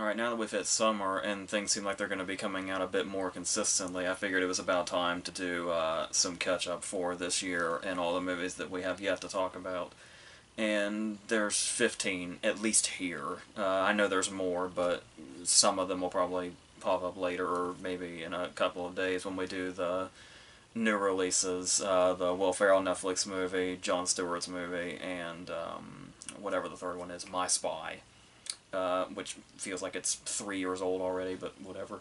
Alright, now that we've hit summer and things seem like they're going to be coming out a bit more consistently, I figured it was about time to do some catch-up for this year and all the movies that we have yet to talk about. And there's 15, at least here. I know there's more, but some of them will probably pop up later, or maybe in a couple of days when we do the new releases. The Will Ferrell Netflix movie, Jon Stewart's movie, and whatever the third one is, My Spy. Which feels like it's 3 years old already, but whatever.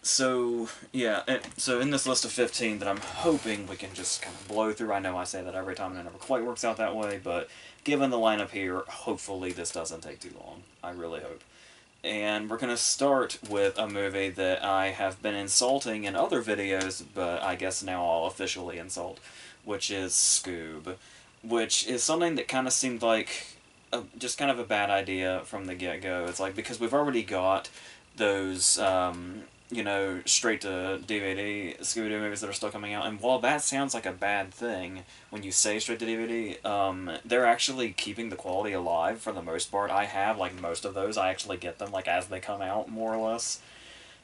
So in this list of 15 that I'm hoping we can just kind of blow through, I know I say that every time and it never quite works out that way, but given the lineup here, hopefully this doesn't take too long. I really hope. And we're going to start with a movie that I have been insulting in other videos, but I guess now I'll officially insult, which is Scoob, which is something that kind of seemed like just kind of a bad idea from the get-go. It's like, because we've already got those, you know, straight-to-DVD Scooby-Doo movies that are still coming out, and while that sounds like a bad thing when you say straight-to-DVD, they're actually keeping the quality alive for the most part. I have, like, most of those. I actually get them, like, as they come out, more or less.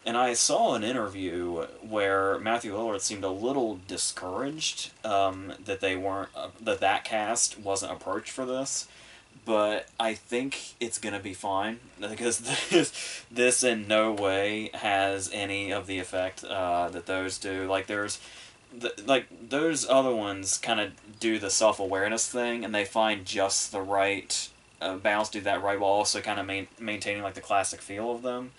And I saw an interview where Matthew Lillard seemed a little discouraged that they weren't, that cast wasn't approached for this. But I think it's going to be fine, because this in no way has any of the effect that those do. Like, those other ones kind of do the self-awareness thing, and they find just the right balance to do that right, while also kind of maintaining, like, the classic feel of them,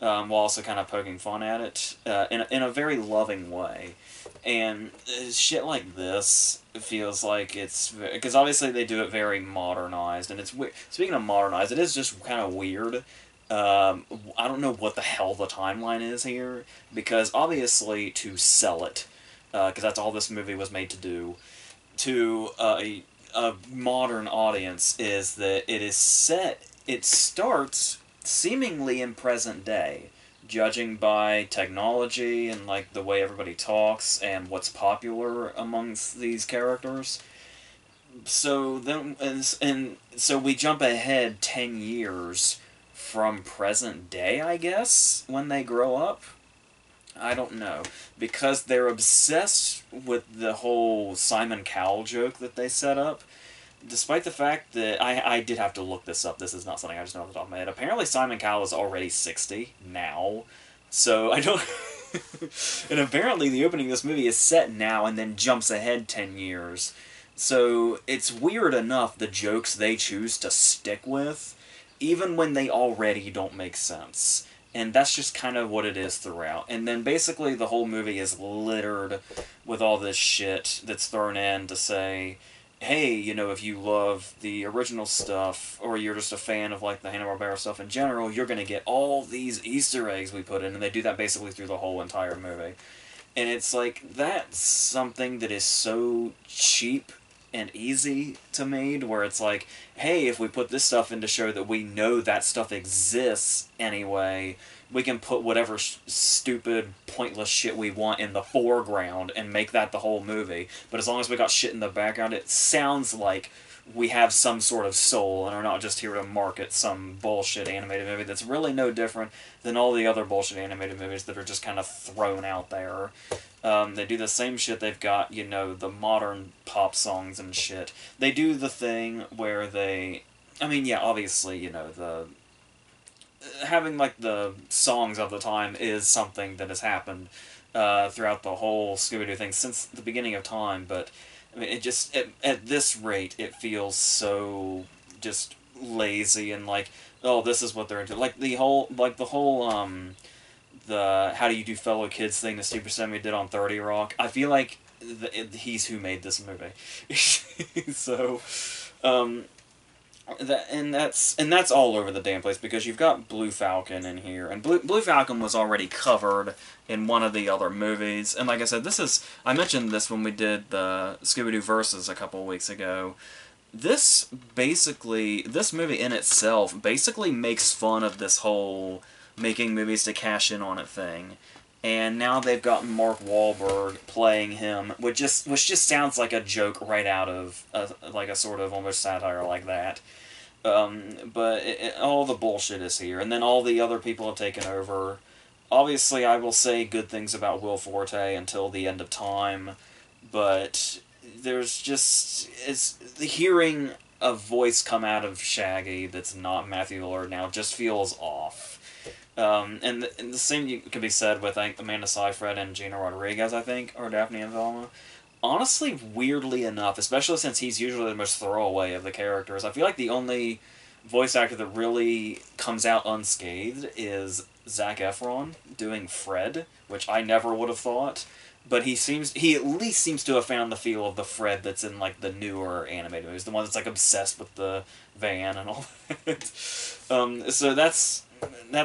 while also kind of poking fun at it in a very loving way. And shit like this feels like it's... because obviously they do it very modernized, and it's weird. Speaking of modernized, it is just kind of weird. I don't know what the hell the timeline is here, because obviously to sell it, because that's all this movie was made to do, to a modern audience, is that it starts seemingly in present day, judging by technology and, like, the way everybody talks and what's popular amongst these characters. So then, and so we jump ahead 10 years from present day, I guess, when they grow up. I don't know, because they're obsessed with the whole Simon Cowell joke that they set up. Despite the fact that I did have to look this up, this is not something I just know off the top of my head. Apparently Simon Cowell is already 60 now, so I don't... and apparently the opening of this movie is set now and then jumps ahead 10 years. So it's weird enough the jokes they choose to stick with, even when they already don't make sense. And that's just kind of what it is throughout. And then basically the whole movie is littered with all this shit that's thrown in to say, hey, you know, if you love the original stuff, or you're just a fan of, like, the Hanna-Barbera stuff in general, you're going to get all these Easter eggs we put in, and they do that basically through the whole entire movie. And it's like, that's something that is so cheap and easy to me, where it's like, hey, if we put this stuff in to show that we know that stuff exists anyway, we can put whatever stupid, pointless shit we want in the foreground and make that the whole movie. But as long as we got shit in the background, it sounds like we have some sort of soul and are not just here to market some bullshit animated movie that's really no different than all the other bullshit animated movies that are just kind of thrown out there. They do the same shit. They've got, you know, the modern pop songs and shit. They do the thing where they... I mean, yeah, obviously, you know, the... having, like, the songs of the time is something that has happened throughout the whole Scooby-Doo thing since the beginning of time, but, I mean, it just... at this rate, it feels so just lazy and, like, oh, this is what they're into. Like, the whole, the How Do You Do Fellow Kids thing that Steve Buscemi did on 30 Rock, I feel like he's who made this movie. So, that's all over the damn place, because you've got Blue Falcon in here, and Blue Falcon was already covered in one of the other movies, and like I said, I mentioned this when we did the Scooby-Doo Versus a couple of weeks ago. This movie in itself basically makes fun of this whole making movies to cash in on it thing. And now they've got Mark Wahlberg playing him, which just sounds like a joke right out of like a sort of almost satire like that. But all the bullshit is here, and then all the other people have taken over. Obviously, I will say good things about Will Forte until the end of time, but there's just the hearing a voice come out of Shaggy that's not Matthew Lillard now just feels off. And the same could be said with Amanda Seyfried and Gina Rodriguez, I think, or Daphne and Velma. Honestly, weirdly enough, especially since he's usually the most throwaway of the characters, I feel like the only voice actor that really comes out unscathed is Zac Efron doing Fred, which I never would have thought. But he at least seems to have found the feel of the Fred that's in like the newer animated movies, the one that's like obsessed with the van and all that. So that's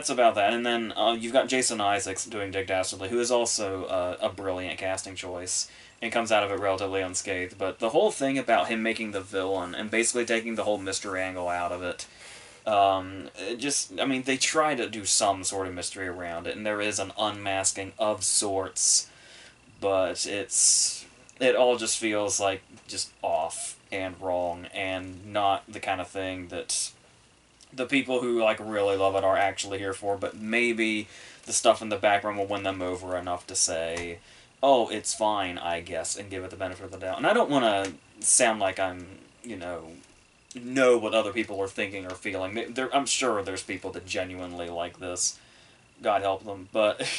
about that. And then you've got Jason Isaacs doing Dick Dastardly, who is also a brilliant casting choice and comes out of it relatively unscathed. But the whole thing about him making the villain and basically taking the whole mystery angle out of it, they try to do some sort of mystery around it, and there is an unmasking of sorts, but it all just feels like just off and wrong and not the kind of thing that the people who like really love it are actually here for, but maybe the stuff in the background will win them over enough to say, oh, it's fine, I guess, and give it the benefit of the doubt. And I don't want to sound like I'm, know what other people are thinking or feeling. I'm sure there's people that genuinely like this. God help them. But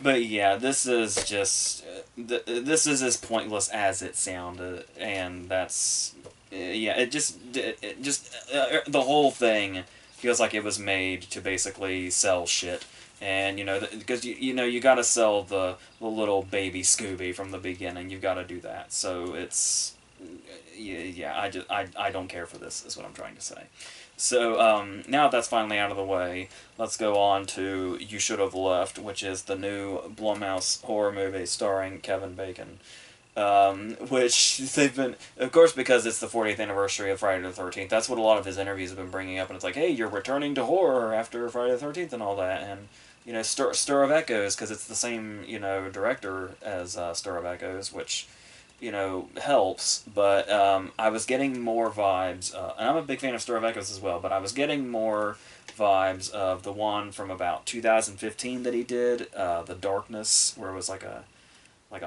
but yeah, this is just this is as pointless as it sounded, and that's it just the whole thing feels like it was made to basically sell shit. And because you got to sell the little baby Scooby from the beginning. You've got to do that. So it's I don't care for this is what I'm trying to say. So now that's finally out of the way, let's go on to You Should Have Left, which is the new Blumhouse horror movie starring Kevin Bacon. Which they've been, of course, because it's the 40th anniversary of Friday the 13th, that's what a lot of his interviews have been bringing up, and it's like, hey, you're returning to horror after Friday the 13th and all that, and, Stir of Echoes, because it's the same, director as Stir of Echoes, which, helps, but I was getting more vibes, and I'm a big fan of Stir of Echoes as well, but I was getting more vibes of the one from about 2015 that he did, The Darkness, where it was like a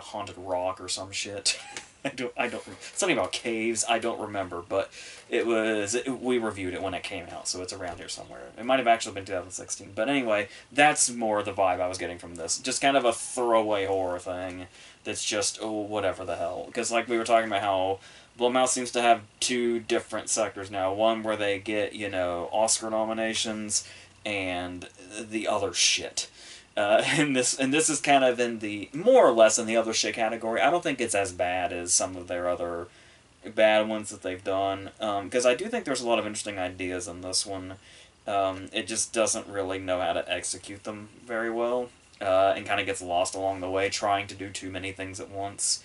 haunted rock or some shit. I don't. Something about caves. I don't remember, but we reviewed it when it came out, so it's around here somewhere. It might have actually been 2016, but anyway, that's more the vibe I was getting from this. Just kind of a throwaway horror thing that's just whatever the hell. Because like we were talking about how Blumhouse seems to have two different sectors now. One where they get Oscar nominations, and the other shit. And this is kind of in the more or less in the other shit category. I don't think it's as bad as some of their other bad ones that they've done, because I do think there's a lot of interesting ideas in this one. It just doesn't really know how to execute them very well, and kind of gets lost along the way trying to do too many things at once.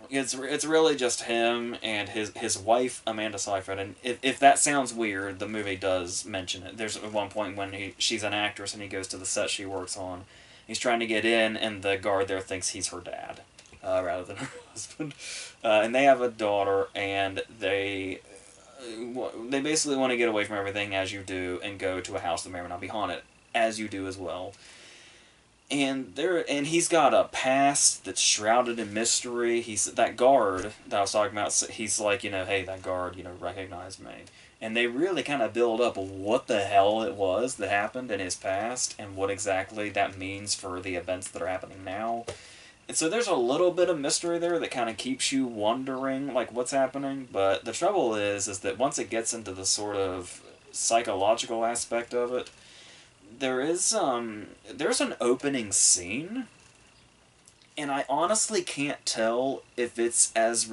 It's really just him and his wife, Amanda Seyfried, and if that sounds weird, the movie does mention it. There's at one point when she's an actress and he goes to the set she works on. He's trying to get in, and the guard there thinks he's her dad, rather than her husband. And they have a daughter, and they basically want to get away from everything, as you do, and go to a house that may or not be haunted, as you do as well. And he's got a past that's shrouded in mystery. That guard that I was talking about, he's like, hey, that guard, recognized me. And they really kind of build up what the hell it was that happened in his past, and what exactly that means for the events that are happening now. And so there's a little bit of mystery there that kind of keeps you wondering, like, what's happening. But the trouble is that once it gets into the sort of psychological aspect of it, there's an opening scene, and I honestly can't tell if it's as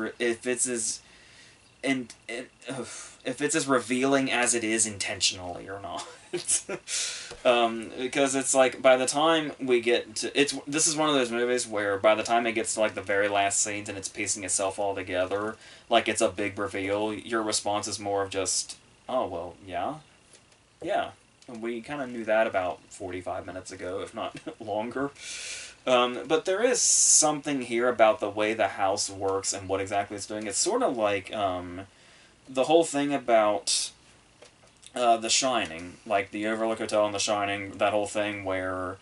revealing as it is intentionally or not. Because it's like by the time we get to this is one of those movies where by the time it gets to like the very last scenes and it's piecing itself all together, like it's a big reveal, your response is more of just, oh well, yeah. We kind of knew that about 45 minutes ago, if not longer. But there is something here about the way the house works and what exactly it's doing. It's sort of like the whole thing about The Shining, like the Overlook Hotel and The Shining, that whole thing where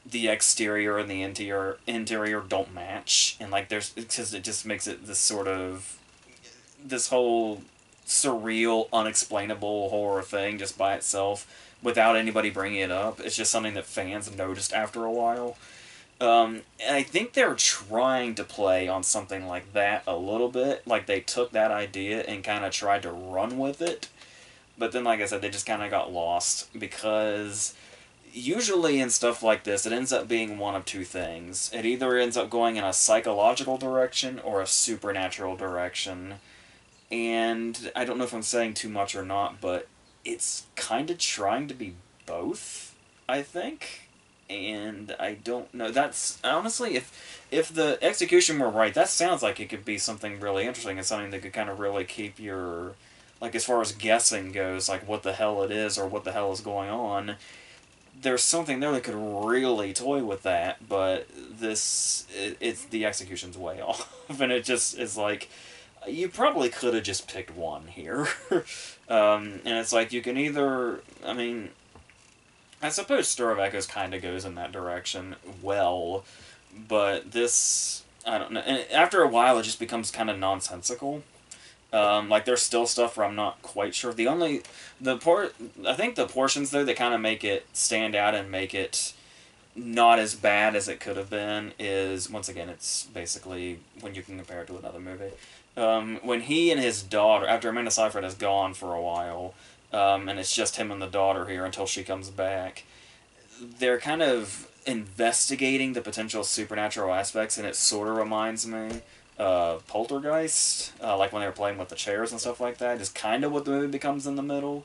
the exterior and the interior don't match, and like there's because it just makes it this sort of this whole surreal, unexplainable horror thing just by itself without anybody bringing it up. It's just something that fans noticed after a while. And I think they're trying to play on something like that a little bit. Like they took that idea and kind of tried to run with it. But then, like I said, they just kind of got lost because usually in stuff like this, it ends up being one of two things. It either ends up going in a psychological direction or a supernatural direction. And I don't know if I'm saying too much or not, but it's kind of trying to be both, I think. And I don't know. That's honestly, if the execution were right, that sounds like it could be something really interesting and something that could kind of really keep your, like as far as guessing goes, like what the hell it is or what the hell is going on. There's something there that could really toy with that, but it's the execution's way off, and it just is like you probably could have just picked one here. And it's like you can either, I mean, I suppose Stir of Echoes kind of goes in that direction well, but this, I don't know. And after a while, it just becomes kind of nonsensical. Like there's still stuff where I'm not quite sure. I think the portions though that kind of make it stand out and make it not as bad as it could have been is once again it's basically when you can compare it to another movie. When he and his daughter, after Amanda Seyfried has gone for a while, and it's just him and the daughter here until she comes back, they're kind of investigating the potential supernatural aspects, and it sort of reminds me of Poltergeist, like when they were playing with the chairs and stuff like that, is kind of what the movie becomes in the middle.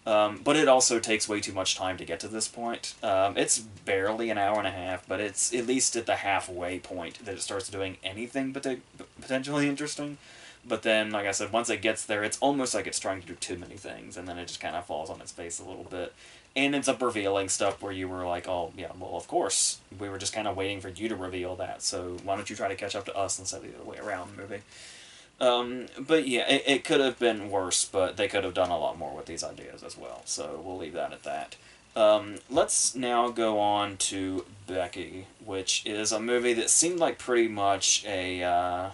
But it also takes way too much time to get to this point. It's barely an hour and a half, but it's at least at the halfway point that it starts doing anything potentially interesting. But then, like I said, once it gets there, it's almost like it's trying to do too many things, and then it just kind of falls on its face a little bit. And ends up revealing stuff where you were like, oh, yeah, well, of course. We were just kind of waiting for you to reveal that, so why don't you try to catch up to us instead of the other way around, movie? But yeah, it could have been worse, but they could have done a lot more with these ideas as well, so we'll leave that at that. Let's now go on to Becky, which is a movie that seemed like pretty much a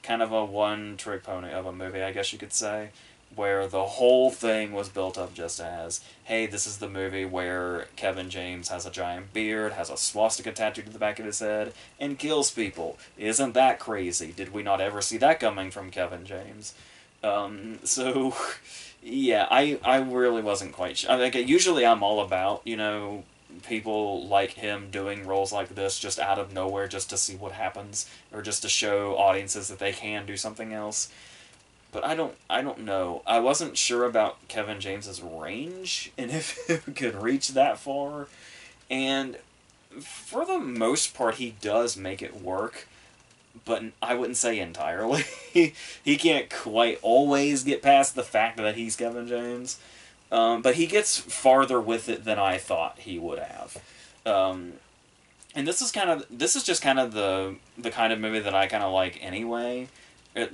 kind of a one-trick pony of a movie, I guess you could say, where the whole thing was built up just as, hey, this is the movie where Kevin James has a giant beard, has a swastika tattooed to the back of his head, and kills people. Isn't that crazy? Did we not ever see that coming from Kevin James? So, yeah, I really wasn't quite sure. I mean, usually I'm all about, people like him doing roles like this just out of nowhere just to see what happens, or just to show audiences that they can do something else. But I don't know. I wasn't sure about Kevin James's range and if it could reach that far. And for the most part, he does make it work, but I wouldn't say entirely. He can't quite always get past the fact that he's Kevin James. But he gets farther with it than I thought he would have. And this is just kind of the kind of movie that I kind of like anyway,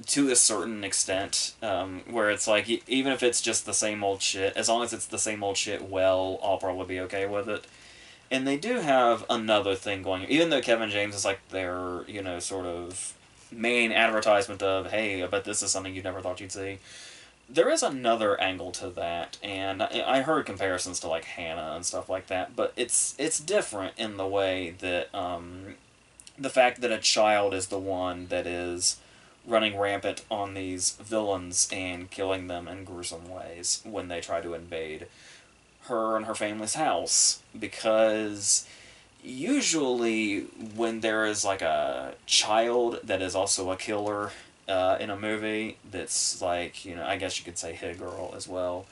to a certain extent, where it's like, even if it's just the same old shit, as long as it's the same old shit, well, I'll probably be okay with it. And they do have another thing going, even though Kevin James is like their, sort of main advertisement of, hey, I bet this is something you never thought you'd see. There is another angle to that, and I heard comparisons to like Hannah and stuff like that, but it's different in the way that the fact that a child is the one that is running rampant on these villains and killing them in gruesome ways when they try to invade her and her family's house. Because usually when there is like a child that is also a killer in a movie that's like, I guess you could say Hit Girl as well.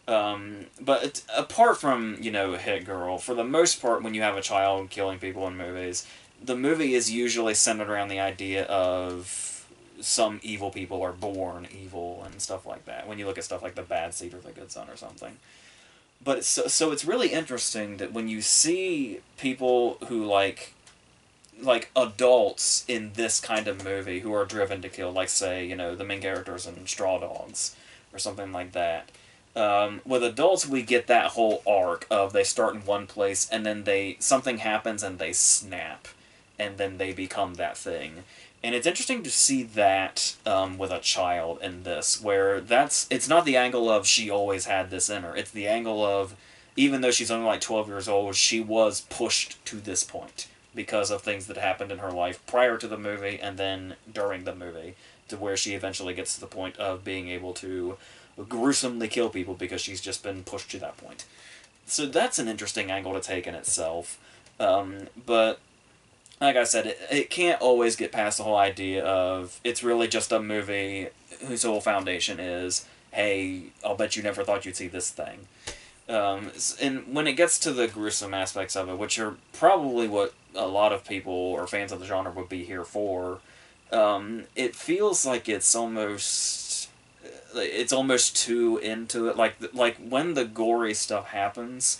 But apart from, Hit Girl, for the most part when you have a child killing people in movies, the movie is usually centered around the idea of some evil people are born evil and stuff like that, when you look at stuff like The Bad Seed or The Good Son or something. But so it's really interesting that when you see people who like adults in this kind of movie who are driven to kill, like say, the main characters in Straw Dogs, or something like that. With adults, we get that whole arc of they start in one place and then something happens and they snap, and then they become that thing. And it's interesting to see that with a child in this, where it's not the angle of she always had this in her. It's the angle of, even though she's only like 12 years old, she was pushed to this point because of things that happened in her life prior to the movie and then during the movie, to where she eventually gets to the point of being able to gruesomely kill people because she's just been pushed to that point. So that's an interesting angle to take in itself. But like I said, it can't always get past the whole idea of it's really just a movie whose whole foundation is, hey, I'll bet you never thought you'd see this thing. And when it gets to the gruesome aspects of it, which are probably what a lot of people or fans of the genre would be here for, it feels like it's almost too into it. Like when the gory stuff happens,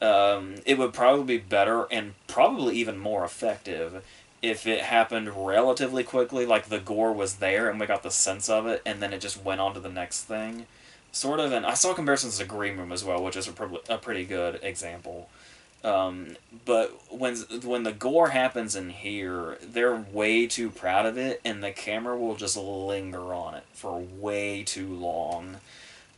it would probably be better and probably even more effective if it happened relatively quickly, like the gore was there and we got the sense of it, and then it just went on to the next thing. Sort of, and I saw comparisons to Green Room as well, which is a pretty good example. But when the gore happens in here, they're way too proud of it, and the camera will just linger on it for way too long.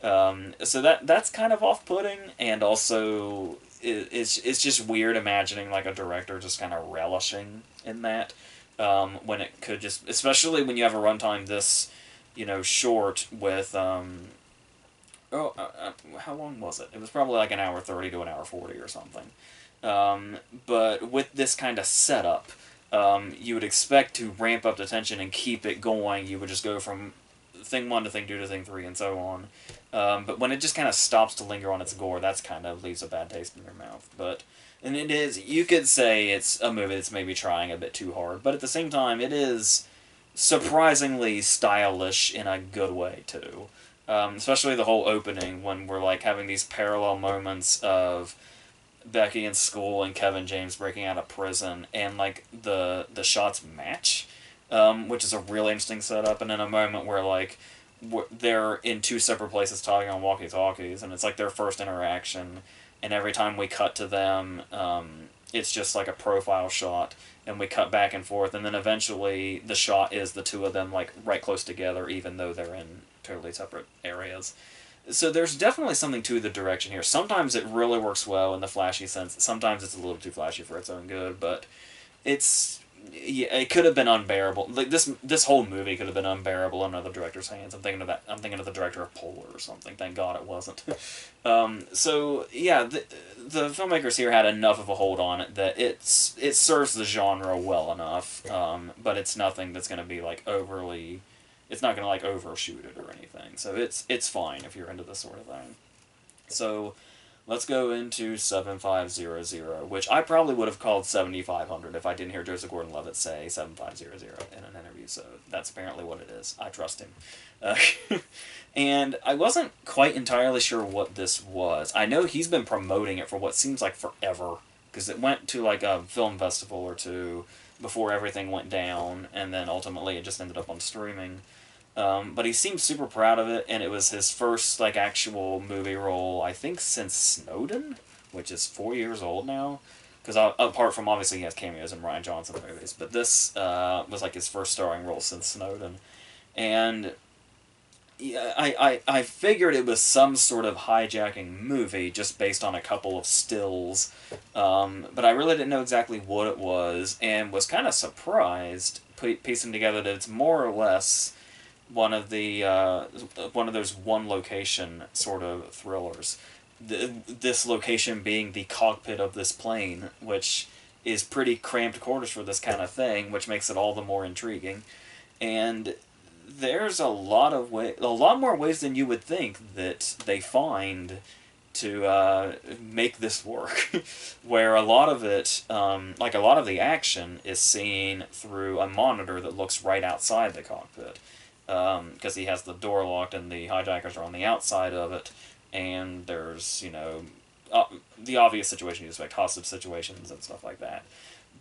So that's kind of off-putting, and also it's just weird imagining like a director just kind of relishing in that, when it could just, especially when you have a runtime this, short with how long was it? It was probably like an hour 30 to an hour 40 or something. But with this kind of setup, you would expect to ramp up the tension and keep it going. You would just go from thing 1 to thing 2 to thing 3 and so on. But when it just kind of stops to linger on its gore, that's kind of leaves a bad taste in your mouth. And it is, you could say it's a movie that's maybe trying a bit too hard, but at the same time, it is surprisingly stylish in a good way, too. Especially the whole opening, when we're like having these parallel moments of Becky in school and Kevin James breaking out of prison, and like the shots match, which is a really interesting setup. And in a moment where like they're in two separate places talking on walkie-talkies, and it's like their first interaction, and every time we cut to them, it's just like a profile shot, and we cut back and forth, and then eventually the shot is the two of them like right close together, even though they're in totally separate areas. So there's definitely something to the direction here. Sometimes it really works well in the flashy sense. Sometimes it's a little too flashy for its own good, but it could have been unbearable. Like this whole movie could have been unbearable in another director's hands. I'm thinking of the director of Polar or something. Thank God it wasn't. So yeah, the filmmakers here had enough of a hold on it that it serves the genre well enough. But it's nothing that's going to be like overly. It's not going to like overshoot it or anything. So it's fine if you're into this sort of thing. So let's go into 7500, which I probably would have called 7500 if I didn't hear Joseph Gordon-Levitt say 7500 in an interview. So that's apparently what it is. I trust him. And I wasn't quite entirely sure what this was. I know he's been promoting it for what seems like forever, because it went to like a film festival or two before everything went down, and then ultimately it just ended up on streaming. But he seemed super proud of it, and it was his first like actual movie role, I think, since Snowden, which is 4 years old now. Because apart from, obviously, he has cameos in Rian Johnson movies, but this was like his first starring role since Snowden. And yeah, I figured it was some sort of hijacking movie just based on a couple of stills, but I really didn't know exactly what it was, and was kind of surprised piecing together that it's more or less one of those one location sort of thrillers. This location being the cockpit of this plane, which is pretty cramped quarters for this kind of thing, which makes it all the more intriguing. And there's a lot more ways than you would think that they find to make this work, where a lot of it, like a lot of the action, is seen through a monitor that looks right outside the cockpit, because he has the door locked and the hijackers are on the outside of it, and there's, the obvious situation you expect, hostage situations and stuff like that.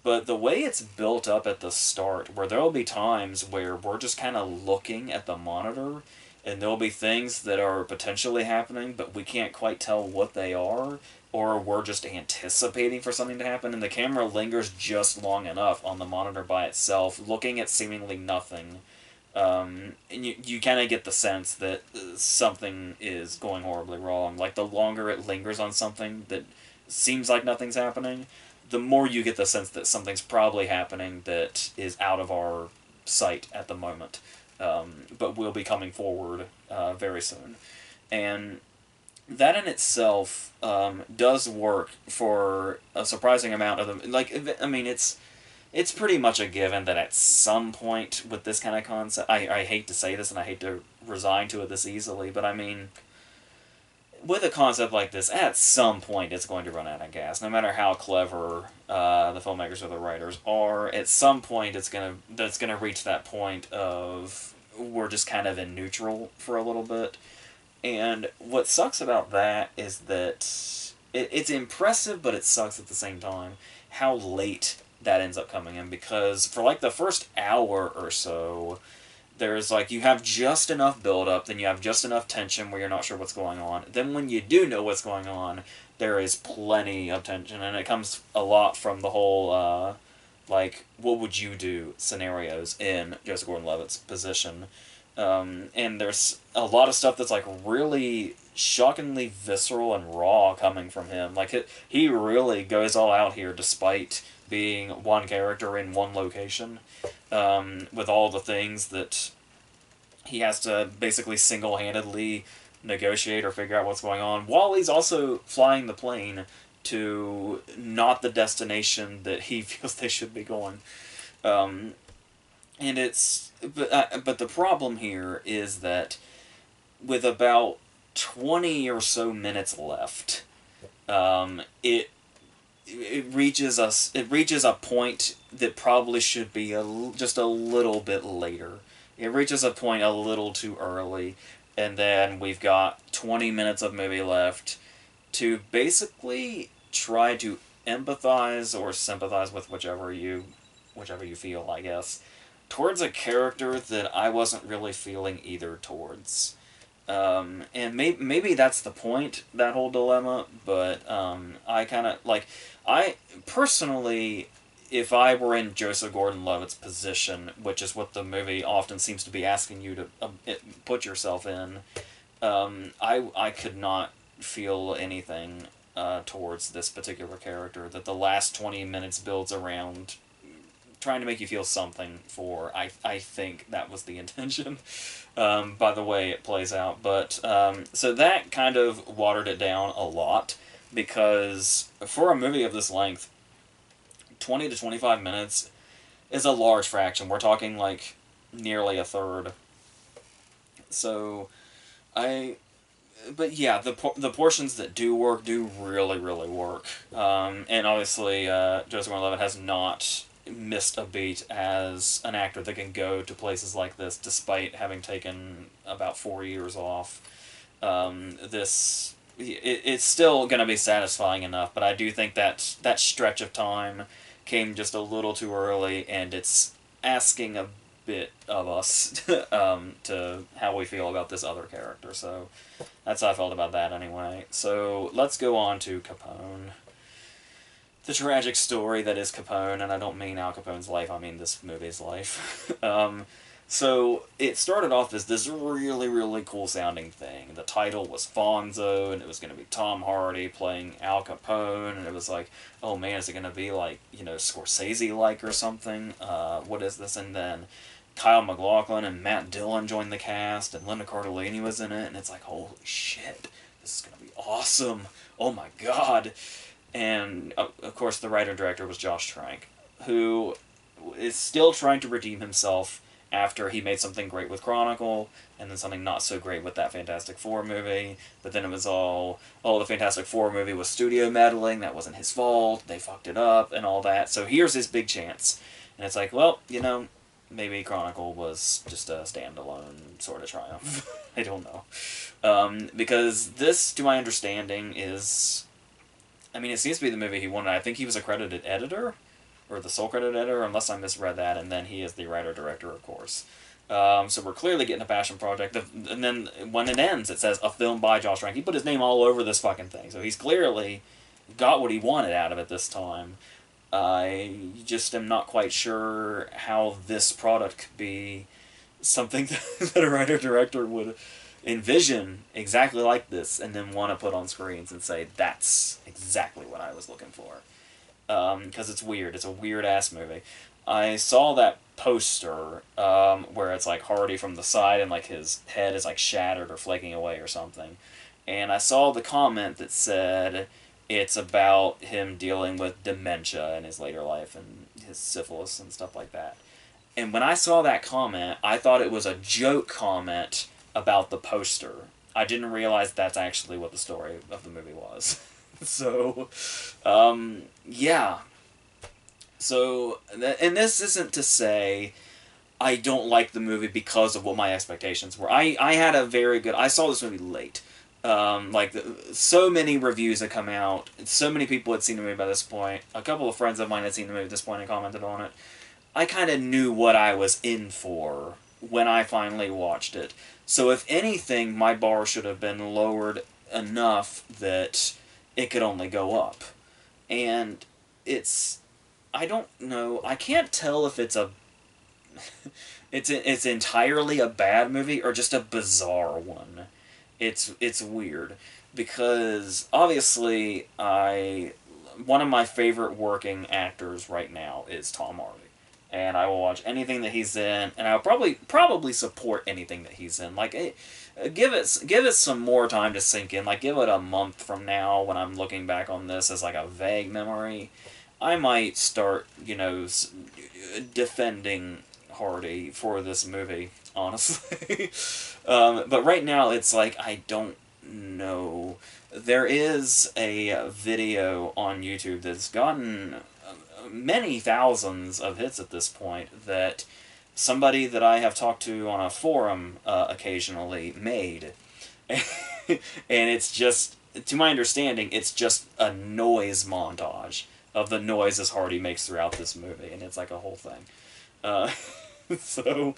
But the way it's built up at the start, where there will be times where we're just kind of looking at the monitor, and there'll be things that are potentially happening, but we can't quite tell what they are, or we're just anticipating for something to happen, and the camera lingers just long enough on the monitor by itself, looking at seemingly nothing. And you kind of get the sense that something is going horribly wrong. Like, the longer it lingers on something that seems like nothing's happening, the more you get the sense that something's probably happening that is out of our sight at the moment, but will be coming forward very soon. And that in itself does work for a surprising amount of them. Like, I mean, it's pretty much a given that at some point with this kind of concept, I hate to say this and I hate to resign to it this easily, but I mean, with a concept like this, at some point it's going to run out of gas. No matter how clever the filmmakers or the writers are, at some point it's gonna reach that point of we're just kind of in neutral for a little bit. And what sucks about that is that it's impressive, but it sucks at the same time how late that ends up coming in, because for like the first hour or so, there's like, you have just enough build up, then you have just enough tension where you're not sure what's going on. Then when you do know what's going on, there is plenty of tension, and it comes a lot from the whole like, what would you do scenarios in Joseph Gordon-Levitt's position. And there's a lot of stuff that's like really shockingly visceral and raw coming from him. Like, he really goes all out here despite being one character in one location, with all the things that he has to basically single-handedly negotiate or figure out what's going on, while he's also flying the plane to not the destination that he feels they should be going. And it's... But the problem here is that with about 20 or so minutes left, it reaches a point that probably should be just a little bit later. It reaches a point a little too early, and then we've got 20 minutes of movie left to basically try to empathize or sympathize with whichever you feel, I guess, towards a character that I wasn't really feeling either towards. And maybe that's the point, that whole dilemma, but I kind of, like, I, personally, if I were in Joseph Gordon-Levitt's position, which is what the movie often seems to be asking you to put yourself in, I could not feel anything towards this particular character that the last 20 minutes builds around trying to make you feel something for. I think that was the intention, by the way it plays out. But, so that kind of watered it down a lot, because for a movie of this length, 20 to 25 minutes is a large fraction. We're talking, like, nearly a third. So, but yeah, the portions that do work do really, really work. And obviously, Joseph Gordon-Levitt has not missed a beat as an actor that can go to places like this despite having taken about 4 years off. It's still going to be satisfying enough, but I do think that stretch of time came just a little too early, and it's asking a bit of us to how we feel about this other character. So that's how I felt about that anyway. So let's go on to Capone. The tragic story that is Capone, and I don't mean Al Capone's life, I mean this movie's life. So it started off as this really, really cool sounding thing. The title was Fonzo, and it was going to be Tom Hardy playing Al Capone, and it was like, oh man, is it going to be like, you know, Scorsese-like or something? What is this? And then Kyle MacLachlan and Matt Dillon joined the cast, and Linda Cardellini was in it, and it's like, holy shit, this is going to be awesome. Oh my god. And, of course, the writer-director was Josh Trank, who is still trying to redeem himself after he made something great with Chronicle, and then something not so great with that Fantastic Four movie. But then it was all, oh, the Fantastic Four movie was studio meddling, that wasn't his fault, they fucked it up, and all that. So here's his big chance. And it's like, well, you know, maybe Chronicle was just a standalone sort of triumph. I don't know. Because this, to my understanding, is... I mean, it seems to be the movie he wanted. I think he was a credited editor, or the sole credited editor, unless I misread that, and then he is the writer-director, of course. So we're clearly getting a passion project. And then when it ends, it says a film by Josh Trank. He put his name all over this fucking thing, so he's clearly got what he wanted out of it this time. I just am not quite sure how this product could be something that a writer-director would envision exactly like this and then want to put on screens and say, that's exactly what I was looking for. Because it's weird. It's a weird-ass movie. I saw that poster where it's like Hardy from the side and like his head is like shattered or flaking away or something. And I saw the comment that said it's about him dealing with dementia in his later life and his syphilis and stuff like that. And when I saw that comment, I thought it was a joke comment about the poster. I didn't realize that's actually what the story of the movie was. So, yeah. So, and this isn't to say I don't like the movie because of what my expectations were. I had a very good... I saw this movie late. So many reviews had come out. So many people had seen the movie by this point. A couple of friends of mine had seen the movie at this point and commented on it. I kind of knew what I was in for when I finally watched it. So if anything, my bar should have been lowered enough that it could only go up. And it's... I don't know. I can't tell if it's a... it's entirely a bad movie or just a bizarre one. It's weird. Because, obviously, one of my favorite working actors right now is Tom Hardy. And I will watch anything that he's in, and I'll probably support anything that he's in. Like, give it some more time to sink in. Like, give it a month from now when I'm looking back on this as like a vague memory. I might start, defending Hardy for this movie, honestly. But right now, it's like, I don't know. There is a video on YouTube that's gotten many thousands of hits at this point that somebody that I have talked to on a forum occasionally made. And it's just, to my understanding, it's just a noise montage of the noises Hardy makes throughout this movie, and it's like a whole thing. So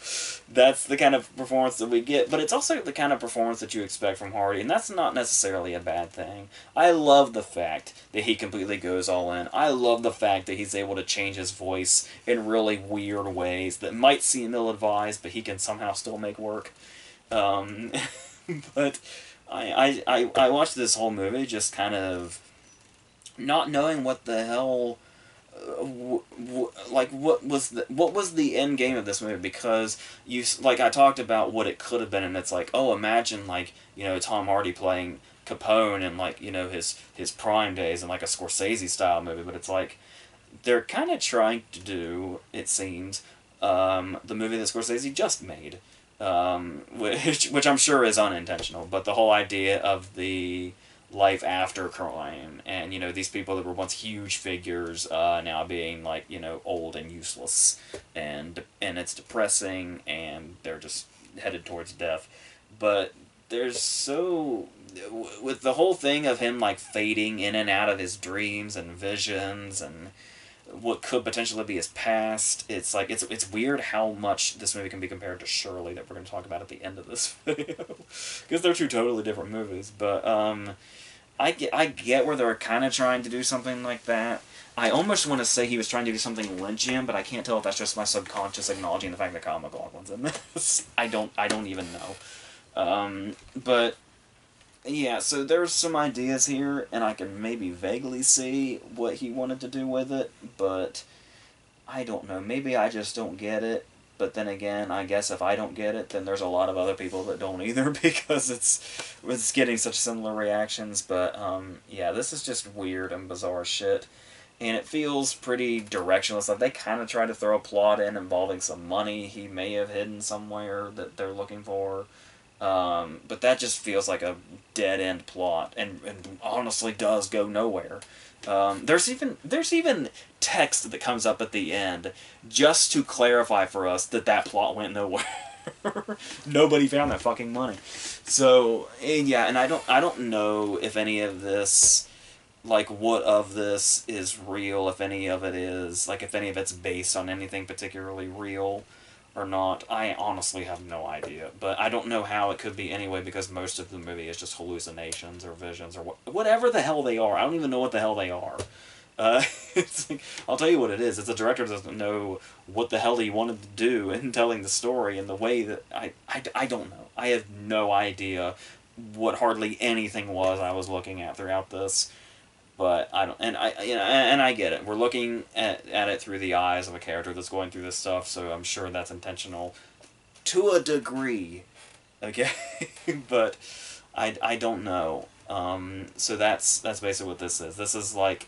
that's the kind of performance that we get, but it's also the kind of performance that you expect from Hardy, and that's not necessarily a bad thing. I love the fact that he completely goes all in. I love the fact that he's able to change his voice in really weird ways that might seem ill-advised, but he can somehow still make work. But I watched this whole movie just kind of not knowing what the hell... what was the end game of this movie, because I talked about what it could have been, and it's like, oh, imagine Tom Hardy playing Capone in his prime days in like a Scorsese style movie, but it's like they're kind of trying to do, it seems, the movie that Scorsese just made, which I'm sure is unintentional, but the whole idea of the life after crime, and these people that were once huge figures now being old and useless, and it's depressing, and they're just headed towards death. But there's with the whole thing of him fading in and out of his dreams and visions and what could potentially be his past, it's it's weird how much this movie can be compared to Shirley, that we're going to talk about at the end of this video, because they're two totally different movies. But I get where they're kind of trying to do something like that. I almost want to say he was trying to do something Lynchian, but I can't tell if that's just my subconscious acknowledging the fact that Kyle MacLachlan's in this. I don't even know. But yeah, so there's some ideas here, and I can maybe vaguely see what he wanted to do with it, but I don't know. Maybe I just don't get it. But then again, I guess if I don't get it, then there's a lot of other people that don't either, because it's getting such similar reactions. But yeah, this is just weird and bizarre shit, and it feels pretty directionless. Like, they kind of try to throw a plot in involving some money he may have hidden somewhere that they're looking for. But that just feels like a dead-end plot, and honestly does go nowhere. There's even text that comes up at the end just to clarify for us that plot went nowhere. Nobody found that fucking money. So, yeah, and I don't know if any of this, what of this is real, if any of it is, if any of it's based on anything particularly real. or not. I honestly have no idea. But I don't know how it could be anyway, because most of the movie is just hallucinations or visions or whatever the hell they are. I don't even know what the hell they are. It's like, I'll tell you what it is. It's the director doesn't know what the hell he wanted to do in telling the story in the way that I don't know. I have no idea what hardly anything was I was looking at throughout this. But I don't, and I get it. We're looking at it through the eyes of a character that's going through this stuff, so I'm sure that's intentional to a degree. Okay, but I don't know. So that's basically what this is. This is like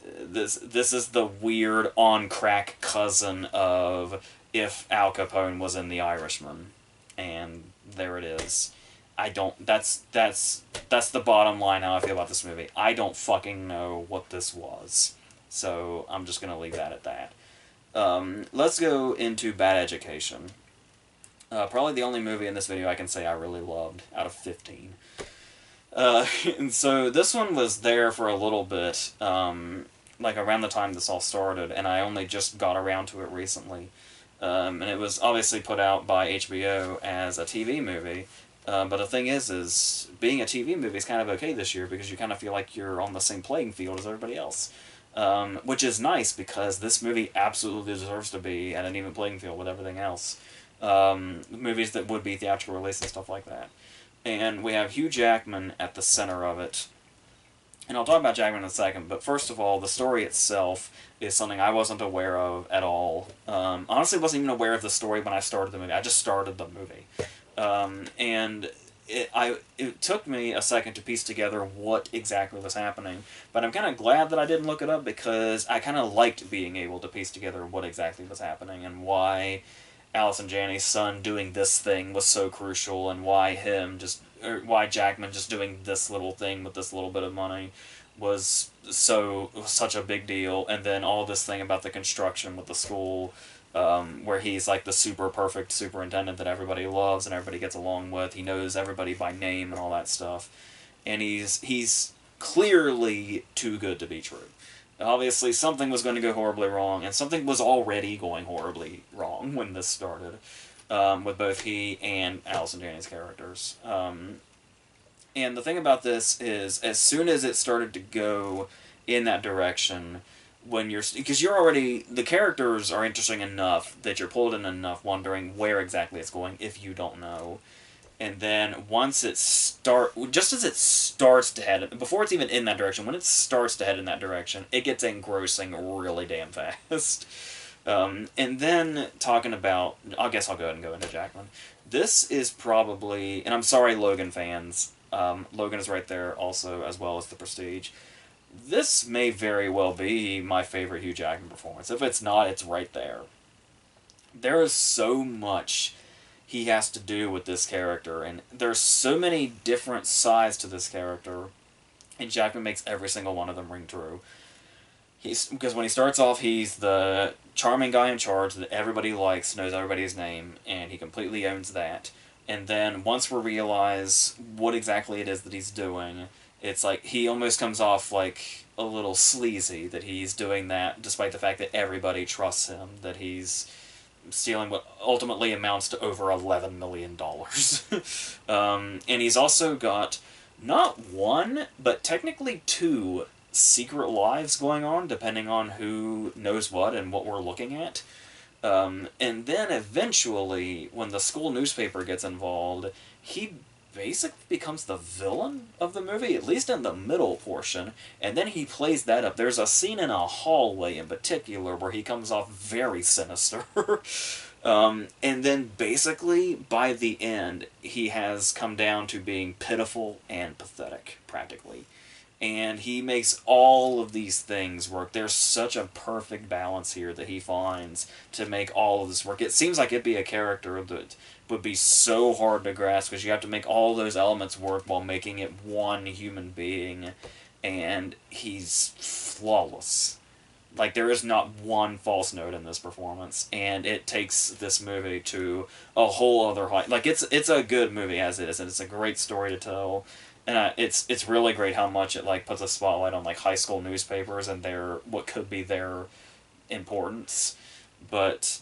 this is the weird on crack cousin of if Al Capone was in The Irishman, and there it is. I don't. That's the bottom line how I feel about this movie. I don't fucking know what this was, so I'm just gonna leave that at that. Let's go into Bad Education. Probably the only movie in this video I can say I really loved out of 15. And so this one was there for a little bit, like around the time this all started, and I only just got around to it recently. And it was obviously put out by HBO as a TV movie. But the thing is being a TV movie is kind of okay this year because you kind of feel like you're on the same playing field as everybody else. Which is nice because this movie absolutely deserves to be at an even playing field with everything else. Movies that would be theatrical release and stuff like that. And we have Hugh Jackman at the center of it. And I'll talk about Jackman in a second, but first of all, the story itself is something I wasn't aware of at all. Honestly, wasn't even aware of the story when I started the movie. I just started the movie. And it took me a second to piece together what exactly was happening, but I'm kind of glad that I didn't look it up because I kind of liked being able to piece together what exactly was happening and why Allison Janney's son doing this thing was so crucial and why why Jackman just doing this little thing with this little bit of money was such a big deal, and then all this thing about the construction with the school. Where he's like the super perfect superintendent that everybody loves and everybody gets along with. He knows everybody by name and all that stuff. And he's clearly too good to be true. Obviously, something was going to go horribly wrong, and something was already going horribly wrong when this started, with both he and Allison Janney's characters. And the thing about this is, as soon as it started to go in that direction, because you're already, the characters are interesting enough that you're pulled in enough wondering where exactly it's going if you don't know. And then once just as it starts to head, before it's even in that direction, when it starts to head in that direction, it gets engrossing really damn fast. And then talking about, I guess I'll go ahead and go into Jackman. This is probably, and I'm sorry Logan fans, Logan is right there also, as well as The Prestige. This may very well be my favorite Hugh Jackman performance. If it's not, it's right there. There is so much he has to do with this character, and there's so many different sides to this character, and Jackman makes every single one of them ring true. Because when he starts off, he's the charming guy in charge that everybody likes, knows everybody's name, and he completely owns that. And then once we realize what exactly it is that he's doing, it's like he almost comes off like a little sleazy that he's doing that despite the fact that everybody trusts him, that he's stealing what ultimately amounts to over $11 million. And he's also got not one, but technically two secret lives going on, depending on who knows what and what we're looking at. And then eventually, when the school newspaper gets involved, he basically becomes the villain of the movie, at least in the middle portion, and then he plays that up. There's a scene in a hallway in particular where he comes off very sinister. And then basically, by the end, he has come down to being pitiful and pathetic, practically. And he makes all of these things work. There's such a perfect balance here that he finds to make all of this work. It seems like it'd be a character that would be so hard to grasp because you have to make all those elements work while making it one human being. And he's flawless. Like, there is not one false note in this performance, and it takes this movie to a whole other height. Like, it's a good movie as it is, and it's a great story to tell. And it's really great how much it like puts a spotlight on like high school newspapers and what could be their importance. But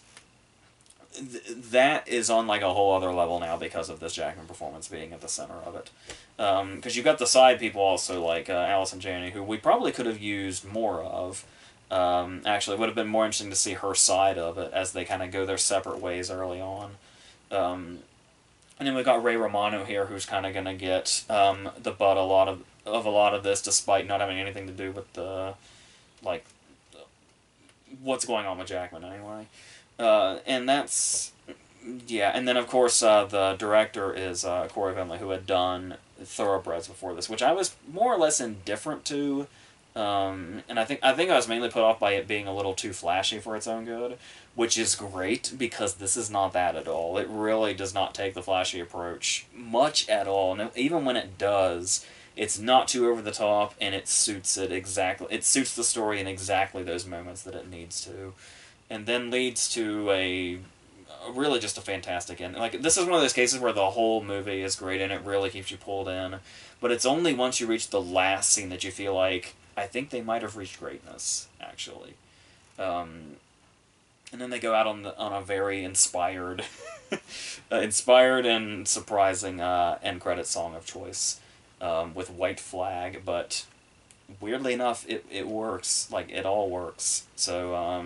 that is on like a whole other level now because of this Jackman performance being at the center of it. Because you've got the side people also like Allison Janney, who we probably could have used more of. Actually, it would have been more interesting to see her side of it as they kind of go their separate ways early on. And then we've got Ray Romano here, who's kind of going to get the butt a lot of this, despite not having anything to do with the like what's going on with Jackman anyway. And that's yeah. And then of course the director is Corey Finley, who had done Thoroughbreds before this, which I was more or less indifferent to. And I think I was mainly put off by it being a little too flashy for its own good, which is great because this is not that at all. It really does not take the flashy approach much at all. And even when it does, it's not too over the top, and it suits it exactly. It suits the story in exactly those moments that it needs to, and then leads to a really just a fantastic end. Like, this is one of those cases where the whole movie is great and it really keeps you pulled in, but it's only once you reach the last scene that you feel like, I think they might have reached greatness, actually. And then they go out on a very inspired, inspired and surprising end credit song of choice, with White Flag. But weirdly enough, it works. Like, it all works. So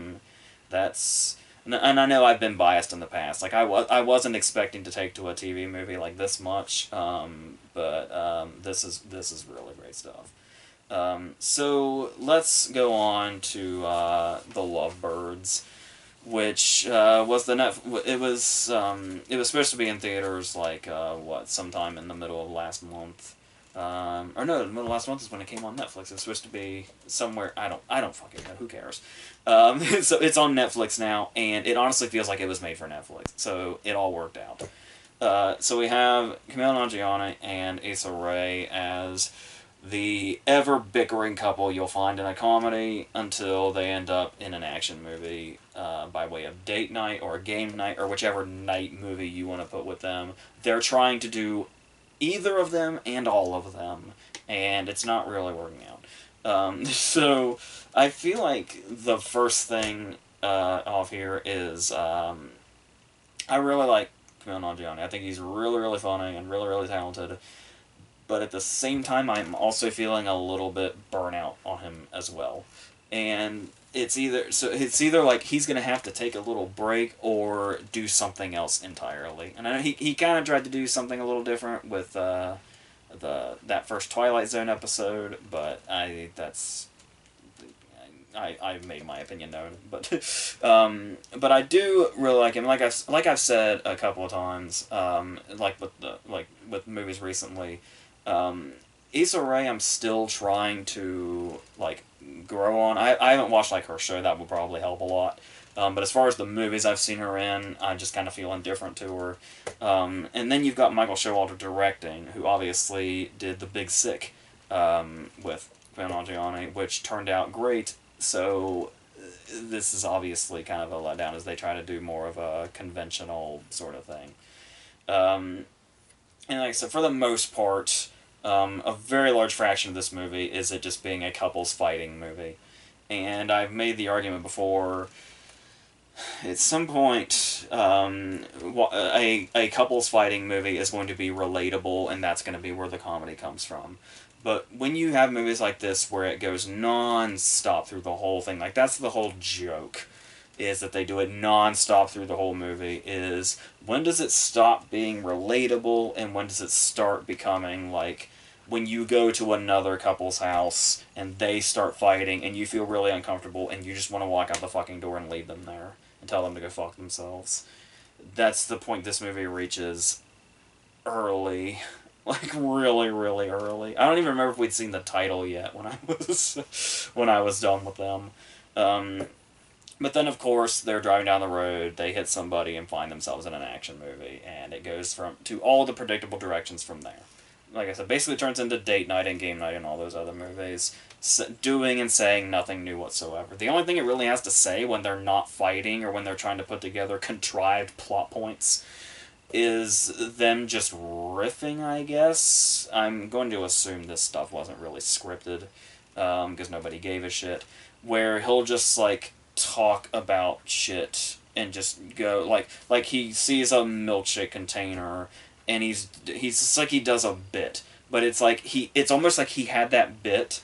that's. And I know I've been biased in the past. Like, I wasn't expecting to take to a TV movie like this much, but this is really great stuff. So let's go on to the Lovebirds, which was it was supposed to be in theaters like sometime in the middle of last month. Or no, the middle of last month is when it came on Netflix. It was supposed to be somewhere. I don't fucking know. Who cares? So it's on Netflix now, and it honestly feels like it was made for Netflix. So it all worked out. So we have Kumail Nanjiani and Issa Rae as the ever bickering couple you'll find in a comedy until they end up in an action movie by way of date night or game night or whichever night movie you want to put with them. They're trying to do either of them and all of them, and it's not really working out. So I feel like the first thing off here is I really like Kumail Nanjiani. I think he's really, really funny and really, really talented. But at the same time, I'm also feeling a little bit burnout on him as well. And it's either like he's going to have to take a little break or do something else entirely. And I know he kind of tried to do something a little different with that first Twilight Zone episode, but I made my opinion known. But I do really like him. Like I've said a couple of times, with movies recently. Issa Rae, I'm still trying to grow on. I haven't watched her show. That would probably help a lot. But as far as the movies I've seen her in, I just kind of feel indifferent to her. And then you've got Michael Showalter directing, who obviously did The Big Sick with Kumail Nanjiani, which turned out great. So this is obviously kind of a letdown as they try to do more of a conventional sort of thing. And like I said, for the most part, a very large fraction of this movie is it just being a couples fighting movie. And I've made the argument before, at some point, a couples fighting movie is going to be relatable, and that's going to be where the comedy comes from. But when you have movies like this where it goes non-stop through the whole thing, like that's the whole joke, is that they do it non-stop through the whole movie, is when does it stop being relatable and when does it start becoming like when you go to another couple's house and they start fighting and you feel really uncomfortable and you just want to walk out the fucking door and leave them there and tell them to go fuck themselves. That's the point this movie reaches early. Like, really, really early. I don't even remember if we'd seen the title yet when I was done with them. But then, of course, they're driving down the road, they hit somebody and find themselves in an action movie, and it goes to all the predictable directions from there. Like I said, basically turns into date night and game night and all those other movies, doing and saying nothing new whatsoever. The only thing it really has to say when they're not fighting or when they're trying to put together contrived plot points is them just riffing, I guess. I'm going to assume this stuff wasn't really scripted, because nobody gave a shit, where he'll just, talk about shit and just go, like he sees a milkshake container, and he's it's like he does a bit, but it's like it's almost like he had that bit,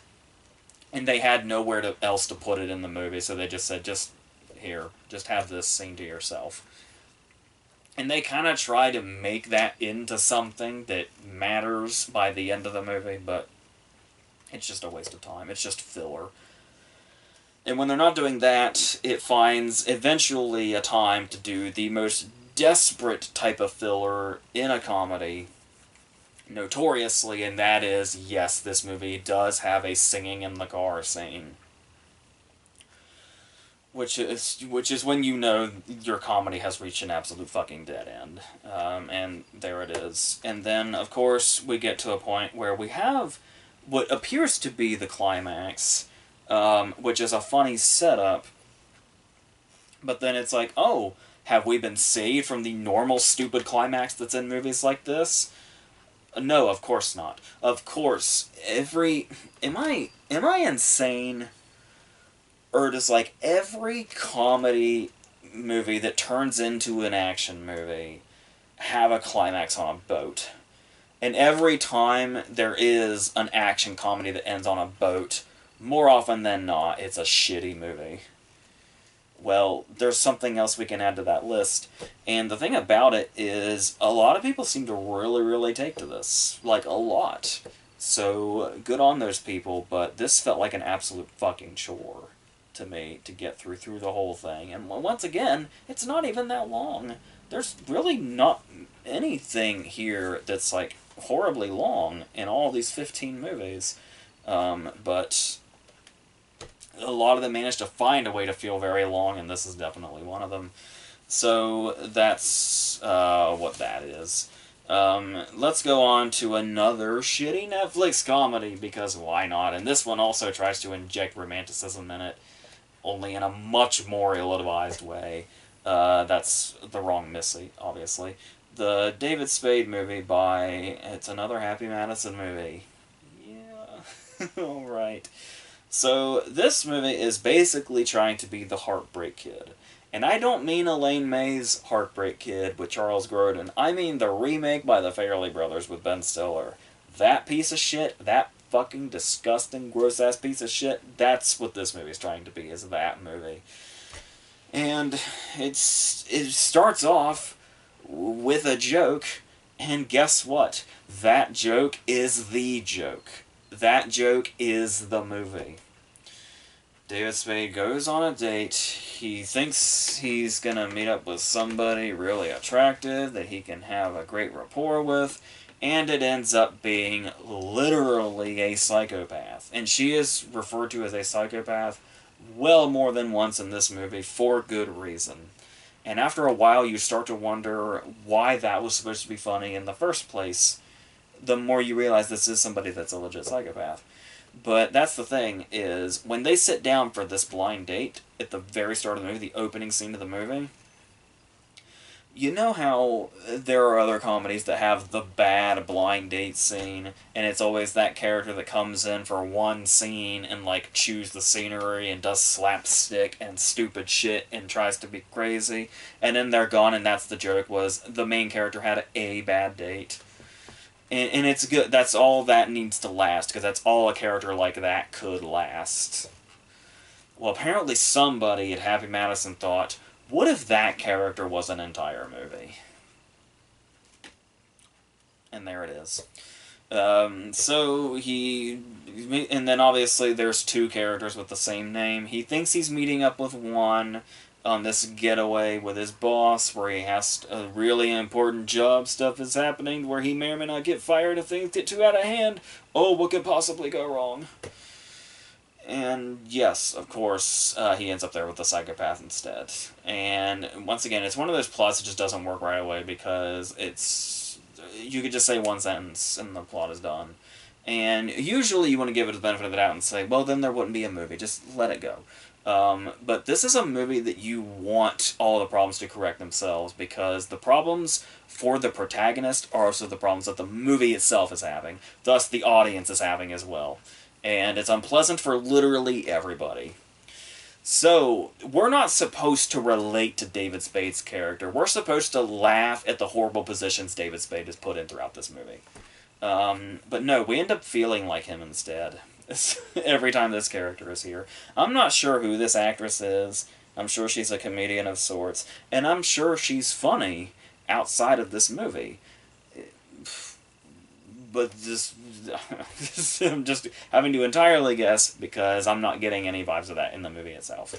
and they had nowhere else to put it in the movie, so they just said, just here, just have this scene to yourself. And they kind of try to make that into something that matters by the end of the movie, but it's just a waste of time. It's just filler. And when they're not doing that, it finds eventually a time to do the most desperate type of filler in a comedy, notoriously, and that is, yes, this movie does have a singing in the car scene. Which is when you know your comedy has reached an absolute fucking dead end. And there it is. And then, of course, we get to a point where we have what appears to be the climax, which is a funny setup. But then it's like, oh, have we been saved from the normal stupid climax that's in movies like this? No, of course not. Of course, am I insane? Or does, like, every comedy movie that turns into an action movie have a climax on a boat? And every time there is an action comedy that ends on a boat, more often than not, it's a shitty movie. Well, there's something else we can add to that list. And the thing about it is, a lot of people seem to really, really take to this. Like, a lot. So, good on those people, but this felt like an absolute fucking chore to me to get through the whole thing. And once again, it's not even that long. There's really not anything here that's like horribly long in all these 15 movies. But a lot of them managed to find a way to feel very long, and this is definitely one of them. So that's what that is. Let's go on to another shitty Netflix comedy, because why not? And this one also tries to inject romanticism in it, only in a much more ill-advised way. That's The Wrong Missy, obviously. The David Spade movie it's another Happy Madison movie. Yeah, alright. So, this movie is basically trying to be the Heartbreak Kid. And I don't mean Elaine May's Heartbreak Kid with Charles Grodin. I mean the remake by the Farrelly Brothers with Ben Stiller. That piece of shit, that fucking disgusting, gross-ass piece of shit, that's what this movie is trying to be, is that movie. And it starts off with a joke, and guess what? That joke is the joke. That joke is the movie. David Spade goes on a date. He thinks he's gonna meet up with somebody really attractive that he can have a great rapport with, and it ends up being literally a psychopath. And she is referred to as a psychopath well more than once in this movie, for good reason. And after a while, you start to wonder why that was supposed to be funny in the first place, the more you realize this is somebody that's a legit psychopath. But that's the thing, is when they sit down for this blind date at the very start of the movie, the opening scene of the movie, you know how there are other comedies that have the bad blind date scene, and it's always that character that comes in for one scene and, like, chews the scenery and does slapstick and stupid shit and tries to be crazy, and then they're gone, and that's the joke, was the main character had a bad date. And it's good. That's all that needs to last, because that's all a character like that could last. Well, apparently somebody at Happy Madison thought, what if that character was an entire movie? And there it is. And then obviously there's two characters with the same name. He thinks he's meeting up with one on this getaway with his boss, where he has a really important job stuff is happening, where he may or may not get fired if things get too out of hand. Oh, what could possibly go wrong? And yes, of course, he ends up there with the psychopath instead. And once again, it's one of those plots that just doesn't work right away, because you could just say one sentence and the plot is done. And usually you want to give it the benefit of the doubt and say, well, then there wouldn't be a movie. Just let it go. But this is a movie that you want all the problems to correct themselves, because the problems for the protagonist are also the problems that the movie itself is having, thus the audience is having as well. And it's unpleasant for literally everybody. So, we're not supposed to relate to David Spade's character. We're supposed to laugh at the horrible positions David Spade is put in throughout this movie. But no, we end up feeling like him instead. Every time this character is here. I'm not sure who this actress is. I'm sure she's a comedian of sorts. And I'm sure she's funny outside of this movie. But just, I'm just having to entirely guess because I'm not getting any vibes of that in the movie itself.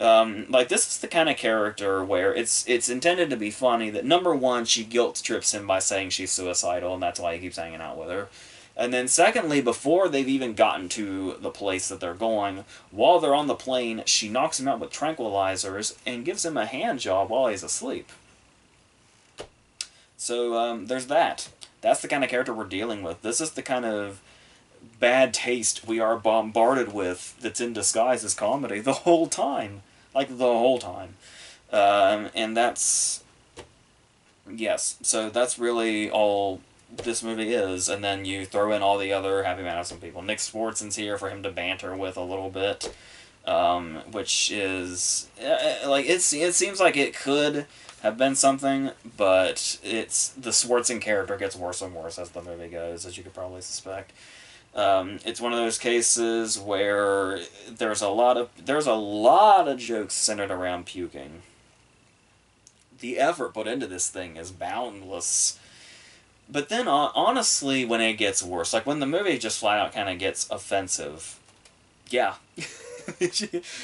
Like, this is the kind of character where it's intended to be funny that, number one, she guilt trips him by saying she's suicidal, and that's why he keeps hanging out with her. And then secondly, before they've even gotten to the place that they're going, while they're on the plane, she knocks him out with tranquilizers and gives him a hand job while he's asleep. So, there's that. That's the kind of character we're dealing with. This is the kind of bad taste we are bombarded with that's in disguise as comedy the whole time. Like, the whole time. And that's... Yes, so that's really all this movie is, and then you throw in all the other Happy Madison people. Nick Swartzen's here for him to banter with a little bit, which is... like, it seems like it could have been something, but the Swartzen character gets worse and worse as the movie goes, as you could probably suspect. It's one of those cases where there's a lot of jokes centered around puking. The effort put into this thing is boundless. But then, honestly, when it gets worse, like when the movie just flat out kind of gets offensive, yeah.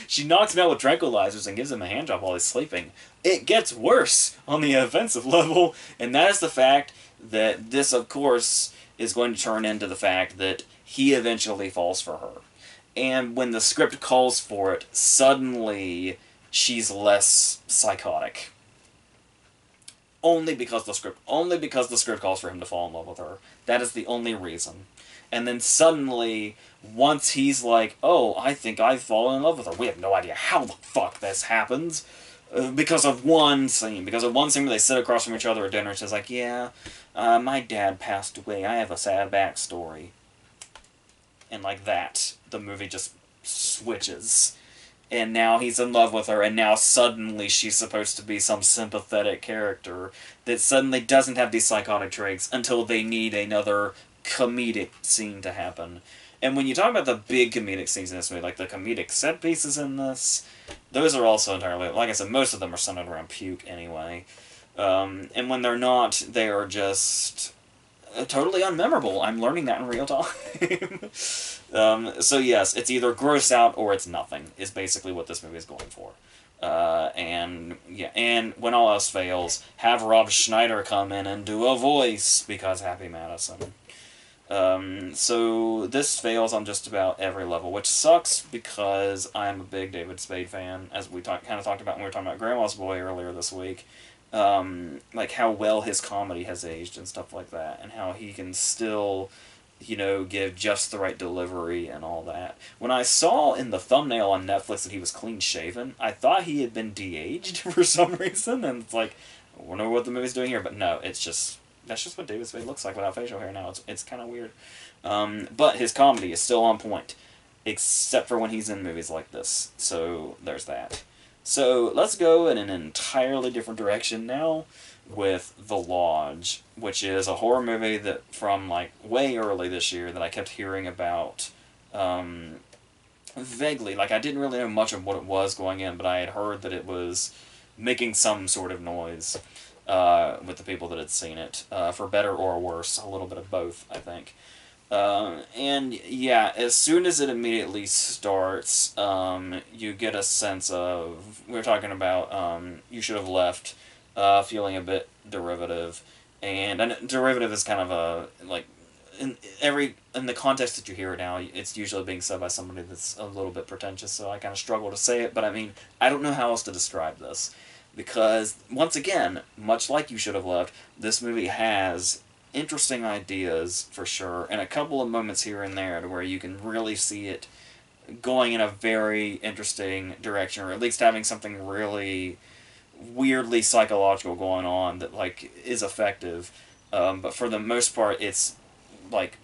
she knocks him out with tranquilizers and gives him a handjob while he's sleeping. It gets worse on the offensive level, and that is the fact that this, of course, is going to turn into the fact that he eventually falls for her. And when the script calls for it, suddenly she's less psychotic. Only because the script calls for him to fall in love with her. That is the only reason. And then suddenly, once he's like, oh, I think I've fallen in love with her. We have no idea how the fuck this happens. Because of one scene. Because of one scene where they sit across from each other at dinner and she's like, yeah, my dad passed away. I have a sad backstory. And like that, the movie just switches. And now he's in love with her, and now suddenly she's supposed to be some sympathetic character that suddenly doesn't have these psychotic traits until they need another comedic scene to happen. And when you talk about the big comedic scenes in this movie, like the comedic set pieces in this, those are also entirely, like I said, most of them are centered around puke anyway. And when they're not, they are just totally unmemorable. I'm learning that in real time. So yes, it's either gross out or it's nothing, is basically what this movie is going for. And when all else fails, have Rob Schneider come in and do a voice, because Happy Madison. So this fails on just about every level, which sucks because I'm a big David Spade fan, as we kind of talked about when we were talking about Grandma's Boy earlier this week. Like how well his comedy has aged and stuff like that, and how he can still, give just the right delivery and all that. When I saw in the thumbnail on Netflix that he was clean-shaven, I thought he had been de-aged for some reason, and it's like, I wonder what the movie's doing here, but no, that's just what David Spade looks like without facial hair now. It's kind of weird. But his comedy is still on point, except for when he's in movies like this, so there's that. So let's go in an entirely different direction now with The Lodge, which is a horror movie that from like way early this year that I kept hearing about vaguely. Like I didn't really know much of what it was going in, but I had heard that it was making some sort of noise with the people that had seen it, for better or worse, a little bit of both, I think. And yeah, as soon as it immediately starts, you get a sense of, we were talking about, You Should Have Left, feeling a bit derivative, and derivative is kind of a, like, in the context that you hear it now, it's usually being said by somebody that's a little bit pretentious, so I kind of struggle to say it, but I mean, I don't know how else to describe this, because, once again, much like You Should Have Left, this movie has interesting ideas, for sure, and a couple of moments here and there to where you can really see it going in a very interesting direction, or at least having something really weirdly psychological going on that, like, is effective. But for the most part, it's, like,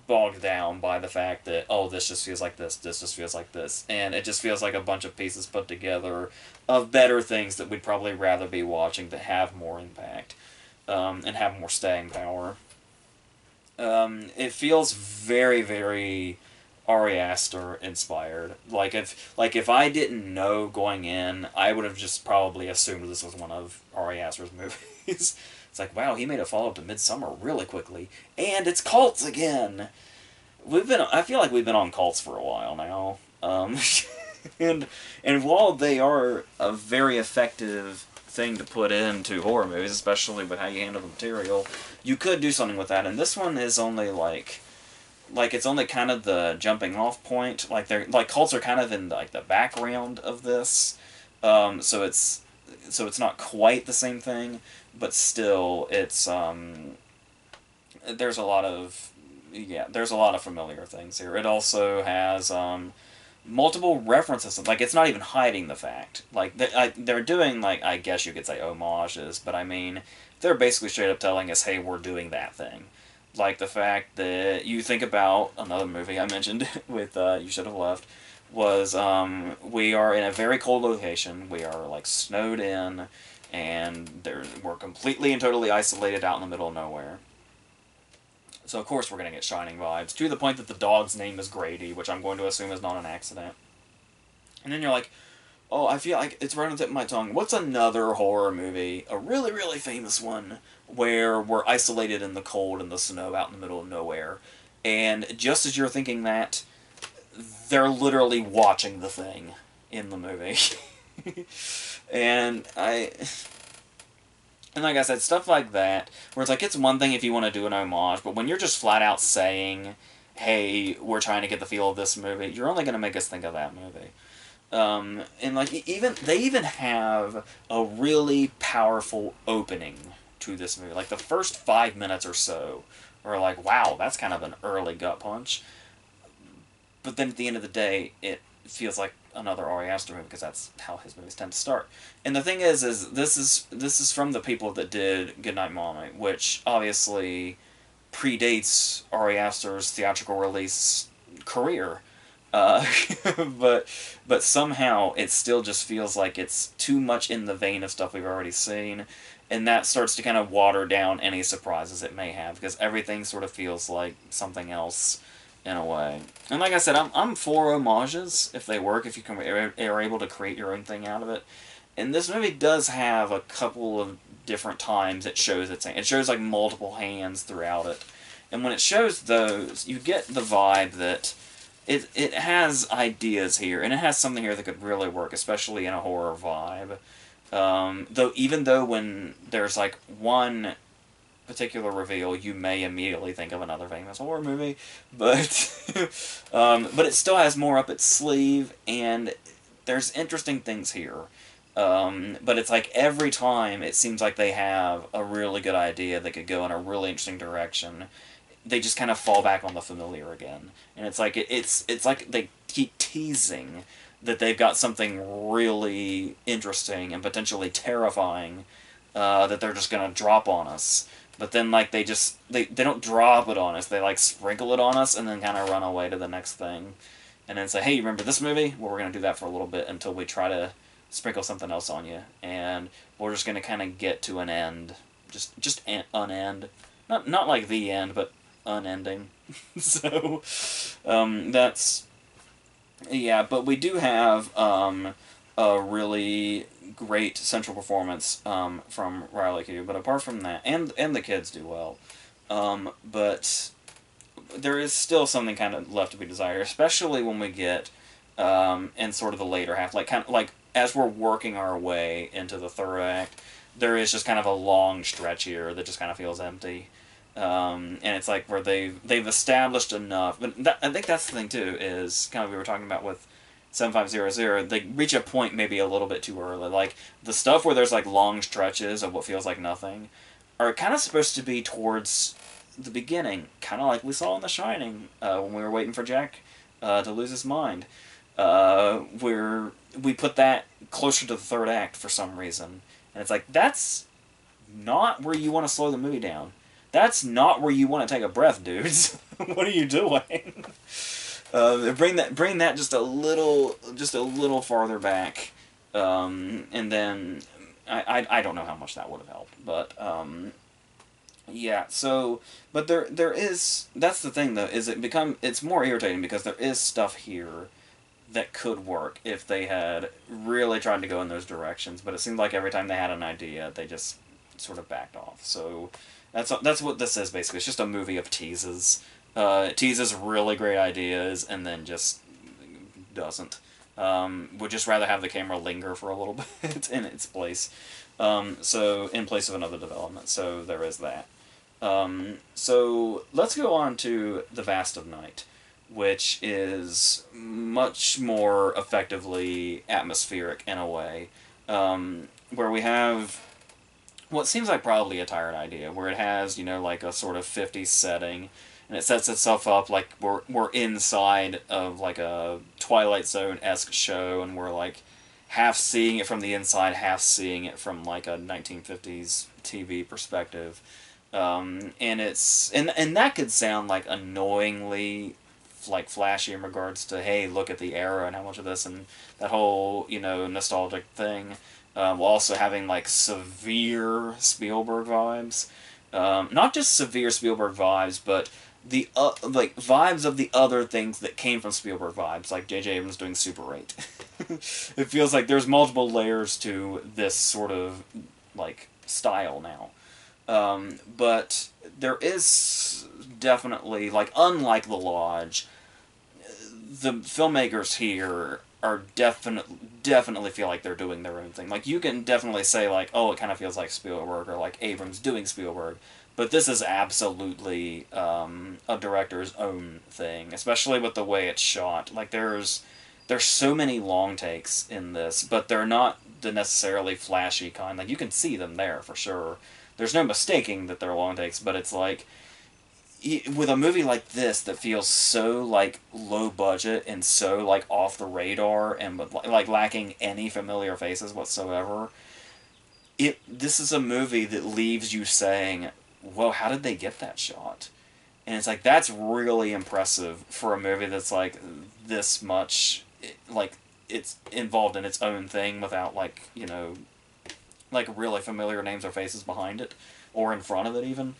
bogged down by the fact that, oh, this just feels like this just feels like this, and it just feels like a bunch of pieces put together of better things that we'd probably rather be watching that have more impact, and have more staying power. It feels very, very Ari Aster inspired. Like if I didn't know going in, I would have just probably assumed this was one of Ari Aster's movies. It's like, wow, he made a follow up to Midsummer really quickly, and it's cults again. I feel like we've been on cults for a while now, and and while they are a very effective thing to put into horror movies, especially with how you handle the material, you could do something with that. And this one is only like it's only kind of the jumping off point. Like they're like cults are kind of in like the background of this, so it's not quite the same thing, but still there's a lot of there's a lot of familiar things here. It also has multiple references. Like it's not even hiding the fact. Like they're doing like I guess you could say homages, but I mean they're basically straight up telling us, hey, we're doing that thing. Like the fact that you think about another movie I mentioned with You Should Have Left was we are in a very cold location. We are like snowed in, and we're completely and totally isolated out in the middle of nowhere. So of course we're going to get Shining vibes, to the point that the dog's name is Grady, which I'm going to assume is not an accident. And then you're like, oh, I feel like it's right on the tip of my tongue. What's another horror movie, a really, really famous one, where we're isolated in the cold and the snow out in the middle of nowhere? And just as you're thinking that, they're literally watching the thing in the movie. and I... And like I said, stuff like that, where it's like, it's one thing if you want to do an homage, but when you're just flat out saying, hey, we're trying to get the feel of this movie, you're only going to make us think of that movie. And like they even have a really powerful opening to this movie. Like the first 5 minutes or so are like, wow, that's kind of an early gut punch. But then at the end of the day, it feels like another Ari Aster movie, because that's how his movies tend to start. And the thing is this is from the people that did Goodnight Mommy, which obviously predates Ari Aster's theatrical release career. Uh, but somehow it still just feels like it's too much in the vein of stuff we've already seen, and that starts to kind of water down any surprises it may have, because everything sort of feels like something else in a way. And like I said, I'm for homages if they work, if you are able to create your own thing out of it. And this movie does have a couple of different times it shows its hand. It shows like multiple hands throughout it. And when it shows those, you get the vibe that it has ideas here, and it has something here that could really work, especially in a horror vibe. Even though when there's like one particular reveal, you may immediately think of another famous horror movie, but but it still has more up its sleeve, and there's interesting things here. But it's like every time it seems like they have a really good idea that could go in a really interesting direction, they just kind of fall back on the familiar again. And it's like it's like they keep teasing that they've got something really interesting and potentially terrifying that they're just gonna drop on us. But then like they don't drop it on us. They like sprinkle it on us and then kind of run away to the next thing, and then say, hey, you remember this movie? Well, we're gonna do that for a little bit until we try to sprinkle something else on you, and we're just gonna kind of get to an end, just unend, not like the end, but unending. So that's yeah. But we do have a really great central performance from Riley Q. But apart from that, and the kids do well, but there is still something kind of left to be desired, especially when we get in sort of the later half, like kind of like as we're working our way into the third act. There is just kind of a long stretch here that just kind of feels empty. And it's like where they've established enough, but I think that's the thing too, is kind of we were talking about with 7500, they reach a point maybe a little bit too early. Like the stuff where there's like long stretches of what feels like nothing are kind of supposed to be towards the beginning, kind of like we saw in The Shining when we were waiting for Jack to lose his mind. Where we put that closer to the third act for some reason, and it's like that's not where you want to slow the movie down. That's not where you want to take a breath, dudes. What are you doing? Bring that just a little farther back, and then I don't know how much that would have helped, but yeah. So, but there is, that's the thing though, is it's more irritating because there is stuff here that could work if they had really tried to go in those directions, but it seemed like every time they had an idea, they just sort of backed off. So that's what this is basically. It's just a movie of teases. Teases really great ideas and then just doesn't. Would just rather have the camera linger for a little bit in its place. So in place of another development. So there is that. So let's go on to The Vast of Night, which is much more effectively atmospheric in a way, where we have what seems like probably a tired idea, where it has, you know, like a sort of 50s setting, and it sets itself up like we're inside of like a Twilight Zone-esque show, and we're like half seeing it from the inside, half seeing it from like a 1950s TV perspective. And it's and that could sound like annoyingly like flashy in regards to, hey, look at the era and how much of this and that whole, you know, nostalgic thing, while also having like severe Spielberg vibes. Not just severe Spielberg vibes, but the like vibes of the other things that came from Spielberg vibes, like J.J. Abrams doing Super 8. It feels like there's multiple layers to this sort of like style now. But there is definitely, like, unlike The Lodge, the filmmakers here are definitely feel like they're doing their own thing. Like, you can definitely say, like, oh, it kind of feels like Spielberg, or like Abrams doing Spielberg, but this is absolutely a director's own thing, especially with the way it's shot. Like, there's so many long takes in this, but they're not the necessarily flashy kind. Like, you can see them there for sure. There's no mistaking that they're long takes, but it's like, with a movie like this that feels so like low budget and so like off the radar and with like lacking any familiar faces whatsoever, this is a movie that leaves you saying, "Whoa, how did they get that shot?" And it's like, that's really impressive for a movie that's like this much like it's involved in its own thing without like, you know, like really familiar names or faces behind it or in front of it even.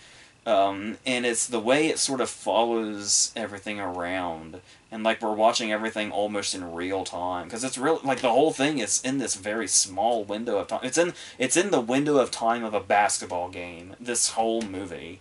And it's the way it sort of follows everything around, and like we're watching everything almost in real time, because it's real, like the whole thing is in this very small window of time. It's in the window of time of a basketball game, this whole movie.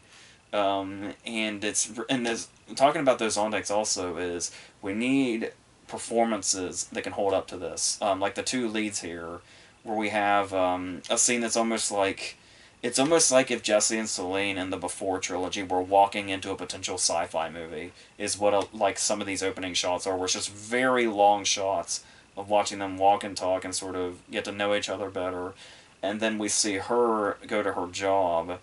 And there's, talking about those on decks also is, we need performances that can hold up to this. Like the two leads here, where we have a scene that's almost like, it's almost like if Jesse and Celine in the Before trilogy were walking into a potential sci-fi movie, is what like some of these opening shots are, where it's just very long shots of watching them walk and talk and sort of get to know each other better. And then we see her go to her job,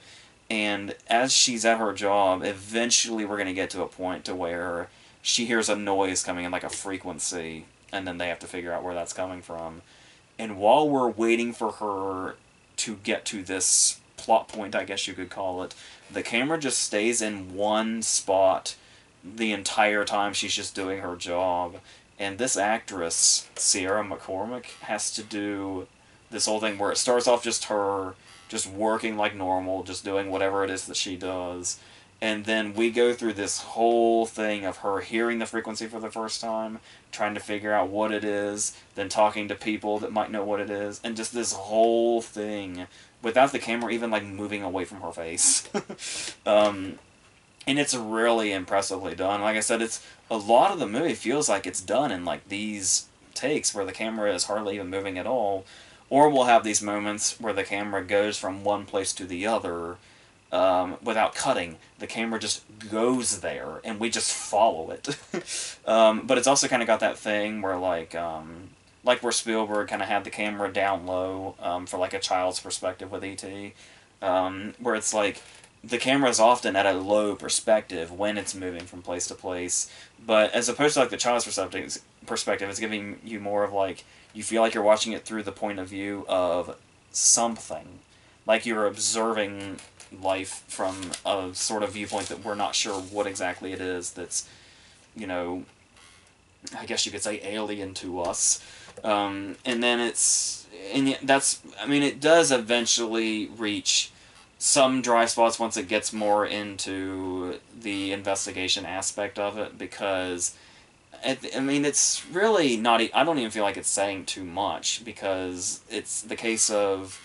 and as she's at her job, eventually we're going to get to a point to where she hears a noise coming in, like a frequency, and then they have to figure out where that's coming from. And while we're waiting for her to get to this plot point, I guess you could call it, the camera just stays in one spot the entire time she's just doing her job. And this actress, Sierra McCormick, has to do this whole thing where it starts off just her just working like normal, just doing whatever it is that she does. And then we go through this whole thing of her hearing the frequency for the first time, trying to figure out what it is, then talking to people that might know what it is, and just this whole thing without the camera even like moving away from her face. And it's really impressively done. Like I said, it's a lot of the movie feels like it's done in like these takes where the camera is hardly even moving at all, or we'll have these moments where the camera goes from one place to the other without cutting. The camera just goes there, and we just follow it. But it's also kind of got that thing where like where Spielberg kind of had the camera down low for like a child's perspective with E.T., where it's like the camera is often at a low perspective when it's moving from place to place, but as opposed to like the child's perspective, it's giving you more of like, you feel like you're watching it through the point of view of something. like you're observing life from a sort of viewpoint that we're not sure what exactly it is that's, you know, I guess you could say alien to us. And then that's, I mean, it does eventually reach some dry spots once it gets more into the investigation aspect of it, because I mean, it's really not, I don't even feel like it's saying too much, because it's the case of,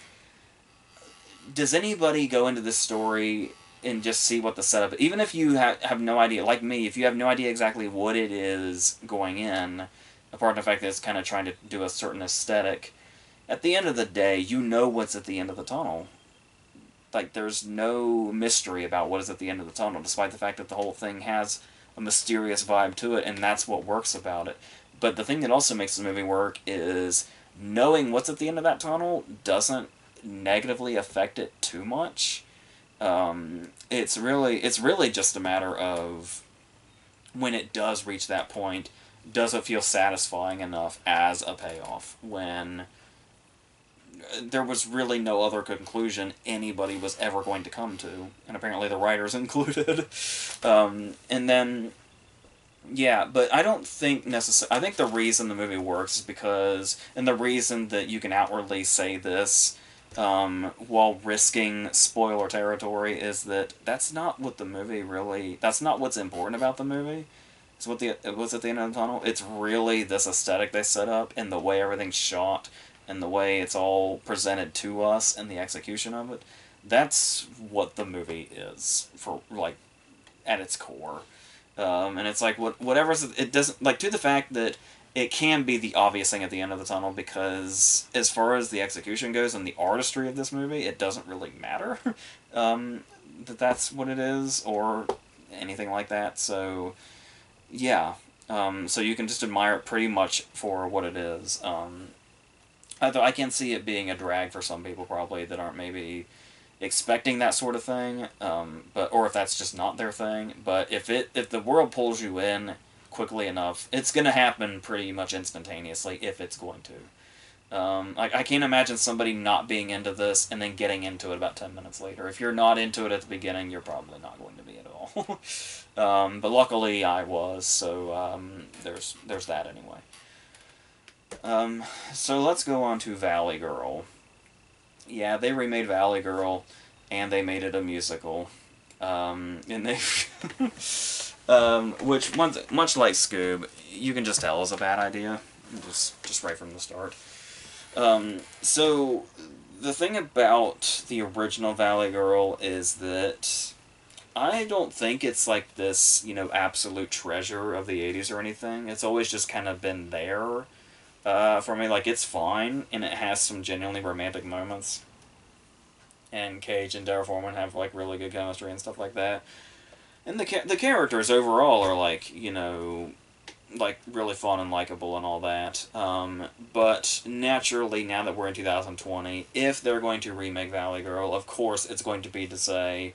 does anybody go into this story and just see what the setup, even if you have no idea, like me, if you have no idea exactly what it is going in, apart from the fact that it's kind of trying to do a certain aesthetic, at the end of the day, you know what's at the end of the tunnel. Like, there's no mystery about what is at the end of the tunnel, despite the fact that the whole thing has a mysterious vibe to it, and that's what works about it. But the thing that also makes the movie work is knowing what's at the end of that tunnel doesn't negatively affect it too much. It's really just a matter of, when it does reach that point, does it feel satisfying enough as a payoff, when there was really no other conclusion anybody was ever going to come to, and apparently the writers included. And then, yeah, but I don't think necessarily, I think the reason the movie works is because, and the reason that you can outwardly say this, while risking spoiler territory, is that that's not what the movie really, that's not what's important about the movie. It's what's at the end of the tunnel. It's really this aesthetic they set up, and the way everything's shot, and the way it's all presented to us, and the execution of it. That's what the movie is, for, like, at its core. And it's like, whatever's, it doesn't, like, to the fact that it can be the obvious thing at the end of the tunnel, because as far as the execution goes and the artistry of this movie, it doesn't really matter that that's what it is, or anything like that. So, yeah. So you can just admire it pretty much for what it is. I can see it being a drag for some people, probably, that aren't maybe expecting that sort of thing, or if that's just not their thing. But if the world pulls you in quickly enough, it's going to happen pretty much instantaneously, if it's going to. I can't imagine somebody not being into this and then getting into it about 10 minutes later. If you're not into it at the beginning, you're probably not going to be at all. But luckily I was, so there's that anyway. So let's go on to Valley Girl. Yeah, they remade Valley Girl, and they made it a musical. And they... which, much like Scoob, you can just tell is a bad idea. Just right from the start. So, the thing about the original Valley Girl is that I don't think it's like this, absolute treasure of the 80s or anything. It's always just kind of been there. For me, like, it's fine, and it has some genuinely romantic moments. And Cage and Dara Foreman have, like, really good chemistry and stuff like that. And the characters overall are, like, like, really fun and likable and all that. But naturally, now that we're in 2020, if they're going to remake Valley Girl, of course it's going to be to say,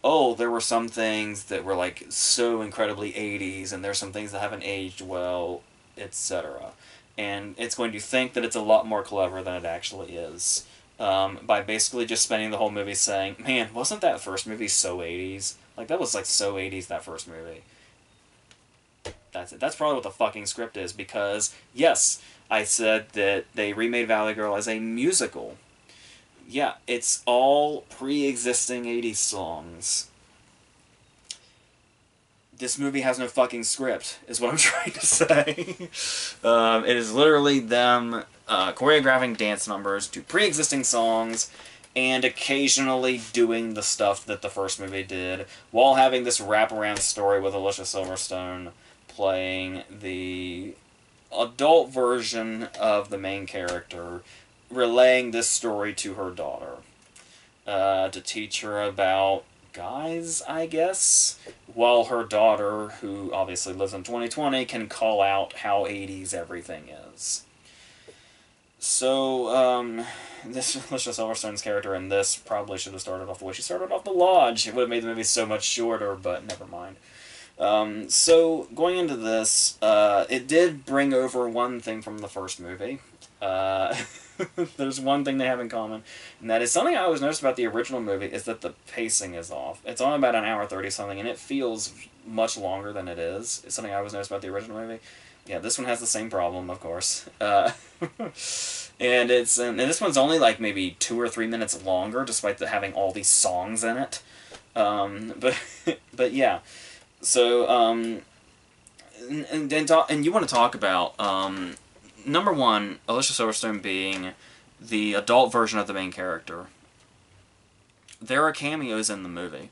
oh, there were some things that were, like, so incredibly 80s, and there's some things that haven't aged well, etc. And it's going to think that it's a lot more clever than it actually is. By basically just spending the whole movie saying, man, wasn't that first movie so 80s? Like, that was, like, so 80s, that first movie. That's it. That's probably what the fucking script is, because, yes, I said that they remade Valley Girl as a musical. Yeah, it's all pre-existing 80s songs. This movie has no fucking script, is what I'm trying to say. It is literally them choreographing dance numbers to pre-existing songs, and occasionally doing the stuff that the first movie did, while having this wraparound story with Alicia Silverstone playing the adult version of the main character, relaying this story to her daughter, to teach her about guys, I guess, while her daughter, who obviously lives in 2020, can call out how 80s everything is. So, this Alicia Silverstone's character in this probably should have started off the way she started off The Lodge. It would have made the movie so much shorter, but never mind. So, going into this, it did bring over one thing from the first movie. Uh, there's one thing they have in common, and that is something I always noticed about the original movie, is that the pacing is off. It's on about an hour 30 something, and it feels much longer than it is. It's something I always noticed about the original movie. Yeah, this one has the same problem, of course. And this one's only like maybe 2 or 3 minutes longer, despite having all these songs in it. But but yeah. So and you want to talk about number one, Alicia Silverstone being the adult version of the main character. There are cameos in the movie.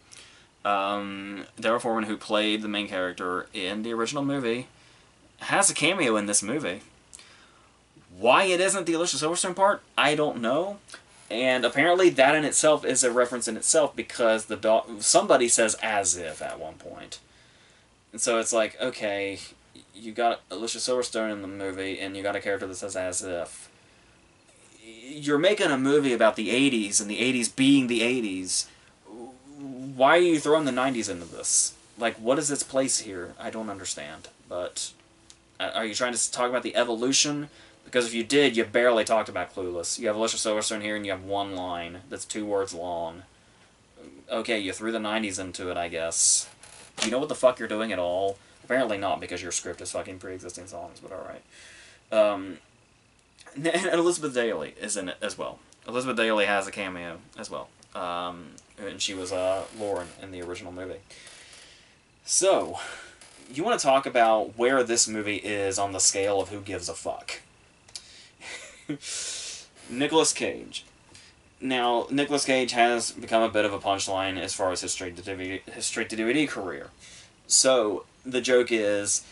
Deborah Foreman, who played the main character in the original movie, has a cameo in this movie. Why it isn't the Alicia Silverstone part, I don't know. And apparently that in itself is a reference in itself, because somebody says "as if" at one point. And so it's like, okay, you got Alicia Silverstone in the movie, and you got a character that says "as if." You're making a movie about the 80s, and the 80s being the 80s. Why are you throwing the 90s into this? Like, what is its place here? I don't understand. But are you trying to talk about the evolution? Because if you did, you barely talked about Clueless. You have Alicia Silverstone here, and you have one line that's 2 words long. Okay, you threw the 90s into it, I guess. Do you know what the fuck you're doing at all? Apparently not, because your script is fucking pre-existing songs, but alright. And Elizabeth Daily is in it as well. Elizabeth Daily has a cameo as well. And she was Lauren in the original movie. So, you want to talk about where this movie is on the scale of who gives a fuck. Nicolas Cage. Now, Nicolas Cage has become a bit of a punchline as far as his straight-to-DVD career. So, the joke is,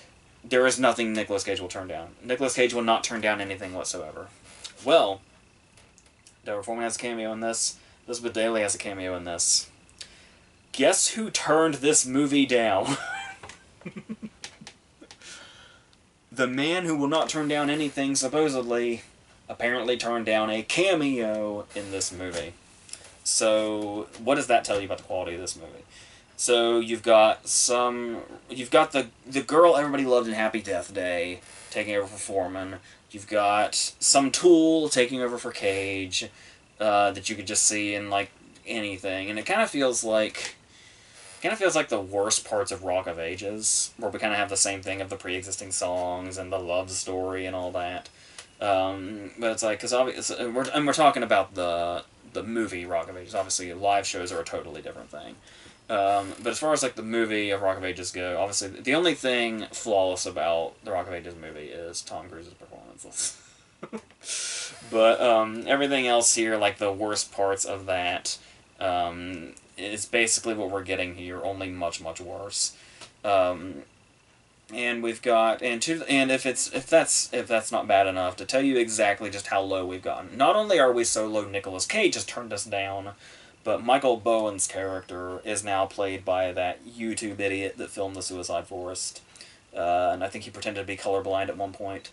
there is nothing Nicolas Cage will turn down. Nicolas Cage will not turn down anything whatsoever. Well, Deborah Foreman has a cameo in this. Elizabeth Daily has a cameo in this. Guess who turned this movie down? The man who will not turn down anything, supposedly, apparently turned down a cameo in this movie. So, what does that tell you about the quality of this movie? So, you've got the girl everybody loved in Happy Death Day taking over for Foreman. You've got some tool taking over for Cage, that you could just see in, like, anything. And it kind of feels like the worst parts of Rock of Ages, where we kind of have the same thing of the pre-existing songs and the love story and all that. But it's like, because obviously, we're talking about the movie Rock of Ages. Obviously, live shows are a totally different thing. But as far as like the movie of Rock of Ages go, obviously the only thing flawless about the Rock of Ages movie is Tom Cruise's performances. But everything else here, like the worst parts of that, is basically what we're getting here, only much, much worse. And we've got if that's not bad enough, to tell you exactly just how low we've gotten. Not only are we so low, Nicolas Cage has turned us down, but Michael Bowen's character is now played by that YouTube idiot that filmed The Suicide Forest, and I think he pretended to be colorblind at one point.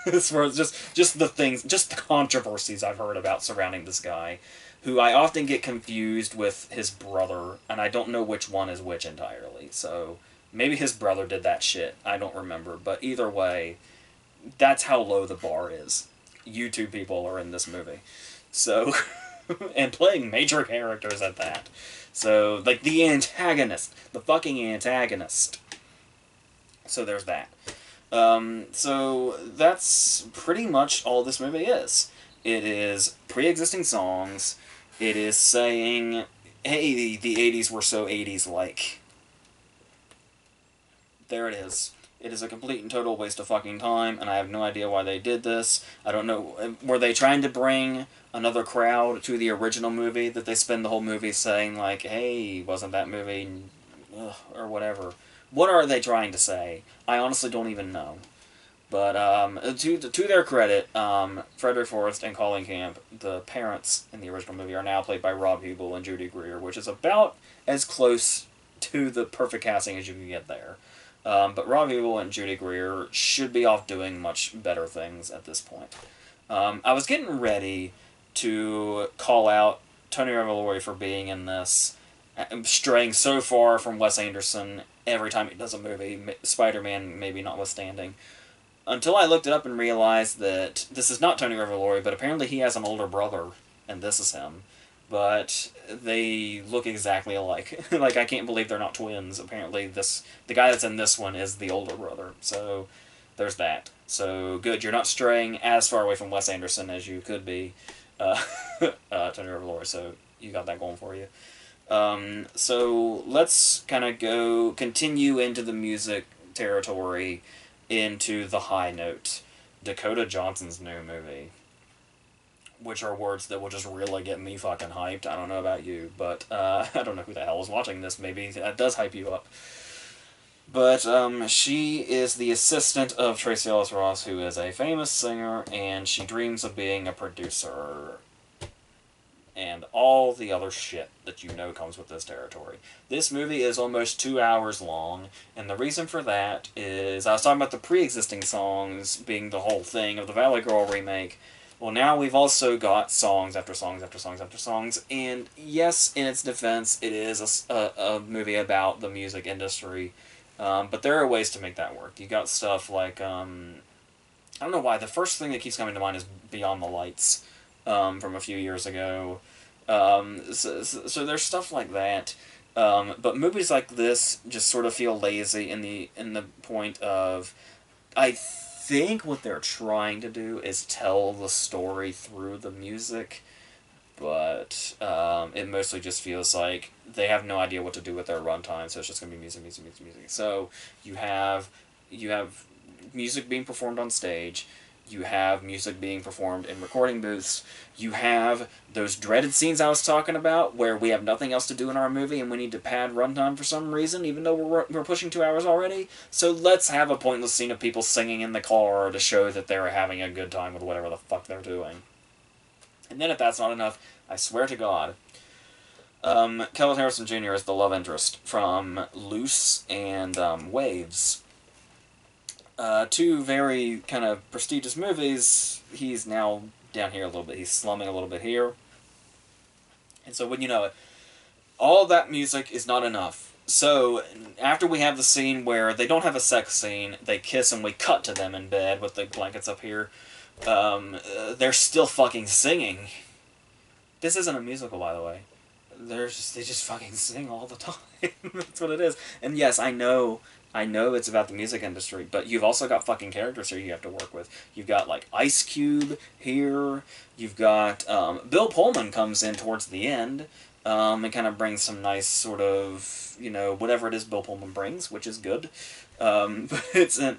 As far as just the controversies I've heard about surrounding this guy, who I often get confused with his brother, and I don't know which one is which entirely. So maybe his brother did that shit. I don't remember, but either way, that's how low the bar is. YouTube people are in this movie, so and playing major characters at that. So like the antagonist, the fucking antagonist. So there's that. So that's pretty much all this movie is. It is pre-existing songs. It is saying, hey, the 80s were so 80s-like. There it is. It is a complete and total waste of fucking time, and I have no idea why they did this. I don't know. Were they trying to bring another crowd to the original movie that they spend the whole movie saying, like, hey, wasn't that movie... ugh, or whatever. What are they trying to say? I honestly don't even know. But to their credit, Frederick Forrest and Colleen Camp, the parents in the original movie, are now played by Rob Huebel and Judy Greer, which is about as close to the perfect casting as you can get there. But Rob Huebel and Judy Greer should be off doing much better things at this point. I was getting ready to call out Tony Revolori for being in this, straying so far from Wes Anderson every time he does a movie, Spider-Man maybe notwithstanding. Until I looked it up and realized that this is not Tony Revolori, but apparently he has an older brother, and this is him. But they look exactly alike. Like, I can't believe they're not twins. Apparently the guy that's in this one is the older brother. So, there's that. So, good, you're not straying as far away from Wes Anderson as you could be, Tony Revolori, so you got that going for you. So, let's kind of continue into the music territory, into the high note. Dakota Johnson's new movie. Which are words that will just really get me fucking hyped. I don't know about you, but I don't know who the hell is watching this. Maybe that does hype you up. But she is the assistant of Tracee Ellis Ross, who is a famous singer, and she dreams of being a producer. And all the other shit that you know comes with this territory. This movie is almost 2 hours long, and the reason for that is, I was talking about the pre-existing songs being the whole thing of the Valley Girl remake. Well, now we've also got songs after songs after songs after songs, and yes, in its defense, it is a movie about the music industry, but there are ways to make that work. You got stuff like, I don't know why, the first thing that keeps coming to mind is Beyond the Lights, from a few years ago. So there's stuff like that, but movies like this just sort of feel lazy in the point of, I think what they're trying to do is tell the story through the music, but it mostly just feels like they have no idea what to do with their runtime, so it's just going to be music, music, music, music. So you have music being performed on stage, you have music being performed in recording booths, you have those dreaded scenes I was talking about where we have nothing else to do in our movie and we need to pad runtime for some reason, even though we're pushing 2 hours already. So let's have a pointless scene of people singing in the car to show that they're having a good time with whatever the fuck they're doing. And then if that's not enough, I swear to God, Kelvin Harrison Jr. is the love interest from Loose and Waves. Two very kind of prestigious movies. He's now down here a little bit. He's slumming a little bit here. And so when you know it, all that music is not enough. So after we have the scene where they don't have a sex scene, they kiss and we cut to them in bed with the blankets up here, they're still fucking singing. This isn't a musical, by the way. They just fucking sing all the time. That's what it is. And yes, I know it's about the music industry, but you've also got fucking characters here you have to work with. You've got, like, Ice Cube here. You've got, Bill Pullman comes in towards the end, and kind of brings some nice sort of, you know, whatever it is Bill Pullman brings, which is good. But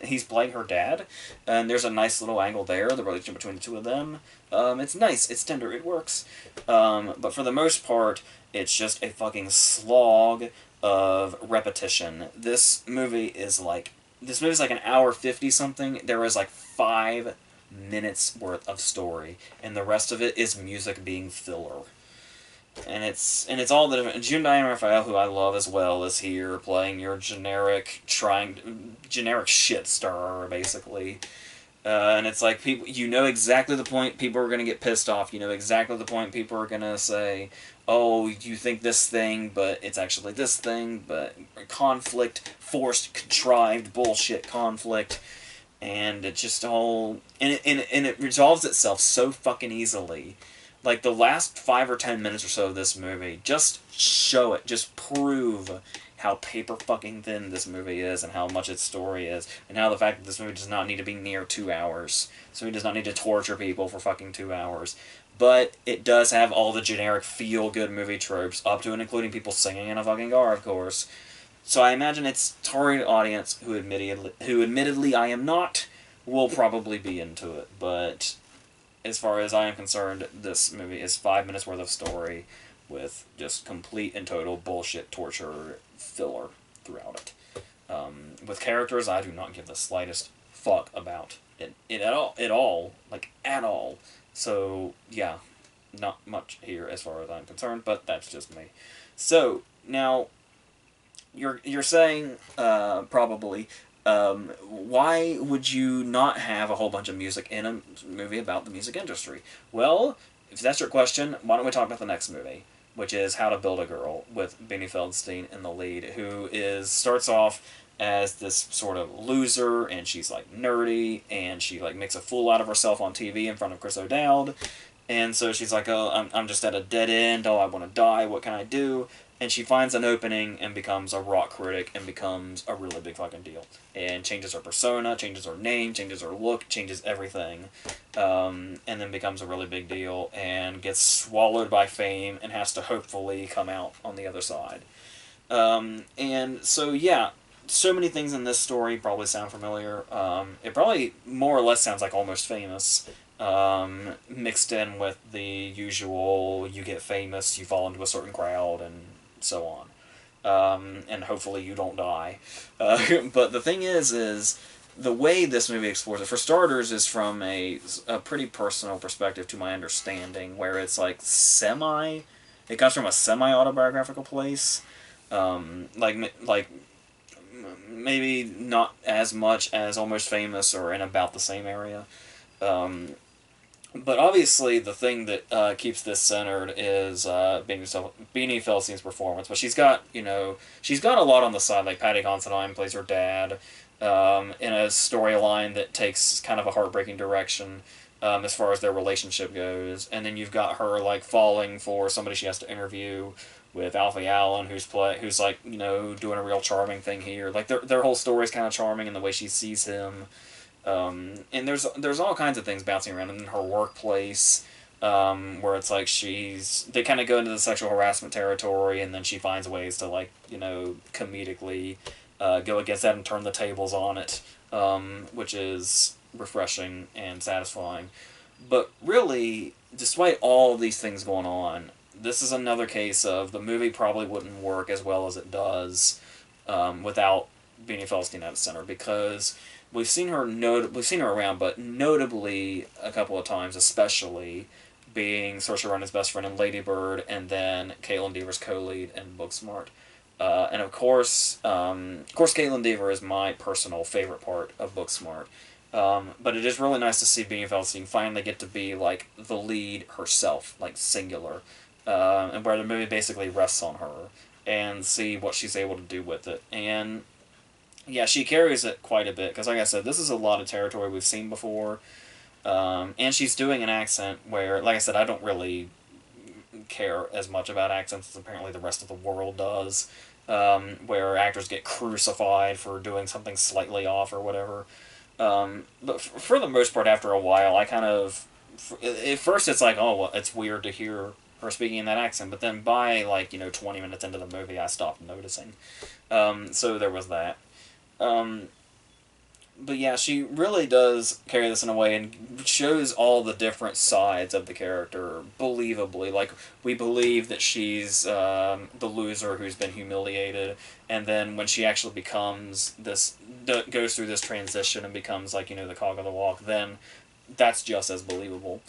he's playing her dad, and there's a nice little angle there, the relationship between the two of them. It's nice, it's tender, it works. But for the most part, it's just a fucking slog of repetition. This movie is like an hour 50 something. There is like 5 minutes worth of story, and the rest of it is music being filler. And it's all the different. June Diane Raphael, who I love as well, is here playing your generic shit stirrer, basically. And it's like, people, you know exactly the point people are going to get pissed off. You know exactly the point people are going to say, oh, you think this thing, but it's actually this thing, but conflict, forced, contrived, bullshit conflict, and it just all, and it resolves itself so fucking easily. Like, the last 5 or 10 minutes or so of this movie, just show it, just prove how paper fucking thin this movie is, and how much its story is, and how the fact that this movie does not need to be near 2 hours. So it does not need to torture people for fucking 2 hours. But it does have all the generic feel-good movie tropes, up to and including people singing in a fucking car, of course. So I imagine its target audience, who admittedly I am not, will probably be into it. But as far as I am concerned, this movie is 5 minutes worth of story with just complete and total bullshit torture filler throughout it. With characters I do not give the slightest fuck about it at all. Like, at all. So, yeah, not much here as far as I'm concerned, but that's just me. So, now, you're saying, probably, why would you not have a whole bunch of music in a movie about the music industry? Well, if that's your question, why don't we talk about the next movie? which is How to Build a Girl, with Beanie Feldstein in the lead, who starts off as this sort of loser, and she's like nerdy, and she like makes a fool out of herself on TV in front of Chris O'Dowd, and so she's like, oh, I'm just at a dead end, oh, I want to die, what can I do? And she finds an opening and becomes a rock critic and becomes a really big fucking deal. And changes her persona, changes her name, changes her look, changes everything. And then becomes a really big deal and gets swallowed by fame and has to hopefully come out on the other side. And so, yeah, so many things in this story probably sound familiar. It probably more or less sounds like Almost Famous, mixed in with the usual you get famous, you fall into a certain crowd, and so on. And hopefully you don't die. But the thing is the way this movie explores it, for starters, is from a pretty personal perspective, to my understanding, where it's like it comes from a semi-autobiographical place. Like maybe not as much as Almost Famous or in about the same area. But obviously, the thing that keeps this centered is Beanie Feldstein's performance. But she's got a lot on the side. Like Patty Considine plays her dad in a storyline that takes kind of a heartbreaking direction as far as their relationship goes. And then you've got her like falling for somebody she has to interview with Alfie Allen, who's like doing a real charming thing here. Like their whole story is kind of charming in the way she sees him. And there's all kinds of things bouncing around in her workplace, where it's like they kind of go into the sexual harassment territory, and then she finds ways to like comedically go against that and turn the tables on it, which is refreshing and satisfying. But really, despite all of these things going on, this is another case of the movie probably wouldn't work as well as it does without Beanie Feldstein at the center, because we've seen her around, but notably a couple of times, especially being Saoirse Ronan's best friend in Lady Bird, and then Caitlin Deaver's co-lead in Booksmart. And of course, Caitlin Deaver is my personal favorite part of Booksmart. But it is really nice to see Beanie Feldstein finally get to be like the lead herself, like singular, and where the movie basically rests on her, and see what she's able to do with it. And yeah, she carries it quite a bit, because like I said, this is a lot of territory we've seen before, and she's doing an accent where, like I said, I don't really care as much about accents as apparently the rest of the world does, where actors get crucified for doing something slightly off or whatever. But for the most part, after a while, I kind of... At first it's like, oh, well, it's weird to hear her speaking in that accent, but then by, 20 minutes into the movie, I stopped noticing. So there was that. But yeah, she really does carry this in a way and shows all the different sides of the character believably. Like, we believe that she's the loser who's been humiliated, and then when she actually becomes goes through this transition and becomes, the cog of the walk, then that's just as believable.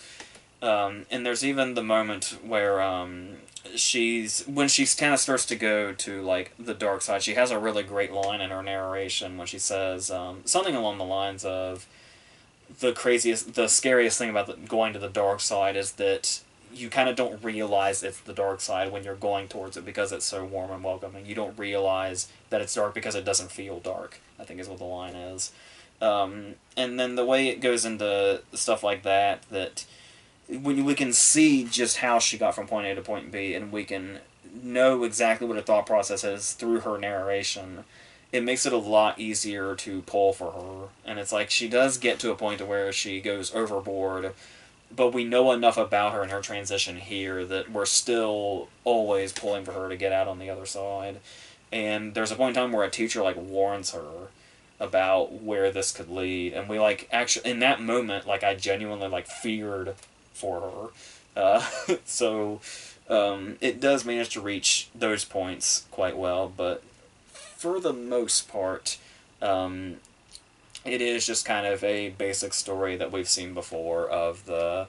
And there's even the moment where when she kind of starts to go to the dark side, she has a really great line in her narration when she says something along the lines of, the scariest thing about going to the dark side is that you kind of don't realize it's the dark side when you're going towards it, because it's so warm and welcoming. You don't realize that it's dark because it doesn't feel dark, I think is what the line is. And then the way it goes into stuff like that when we can see just how she got from point A to point B, and we can know exactly what her thought process is through her narration, it makes it a lot easier to pull for her. And it's like, she does get to a point to where she goes overboard, but we know enough about her and her transition here that we're still always pulling for her to get out on the other side. And there's a point in time where a teacher warns her about where this could lead, and we actually in that moment, I genuinely feared for her. So it does manage to reach those points quite well, but for the most part, it is just kind of a basic story that we've seen before, of the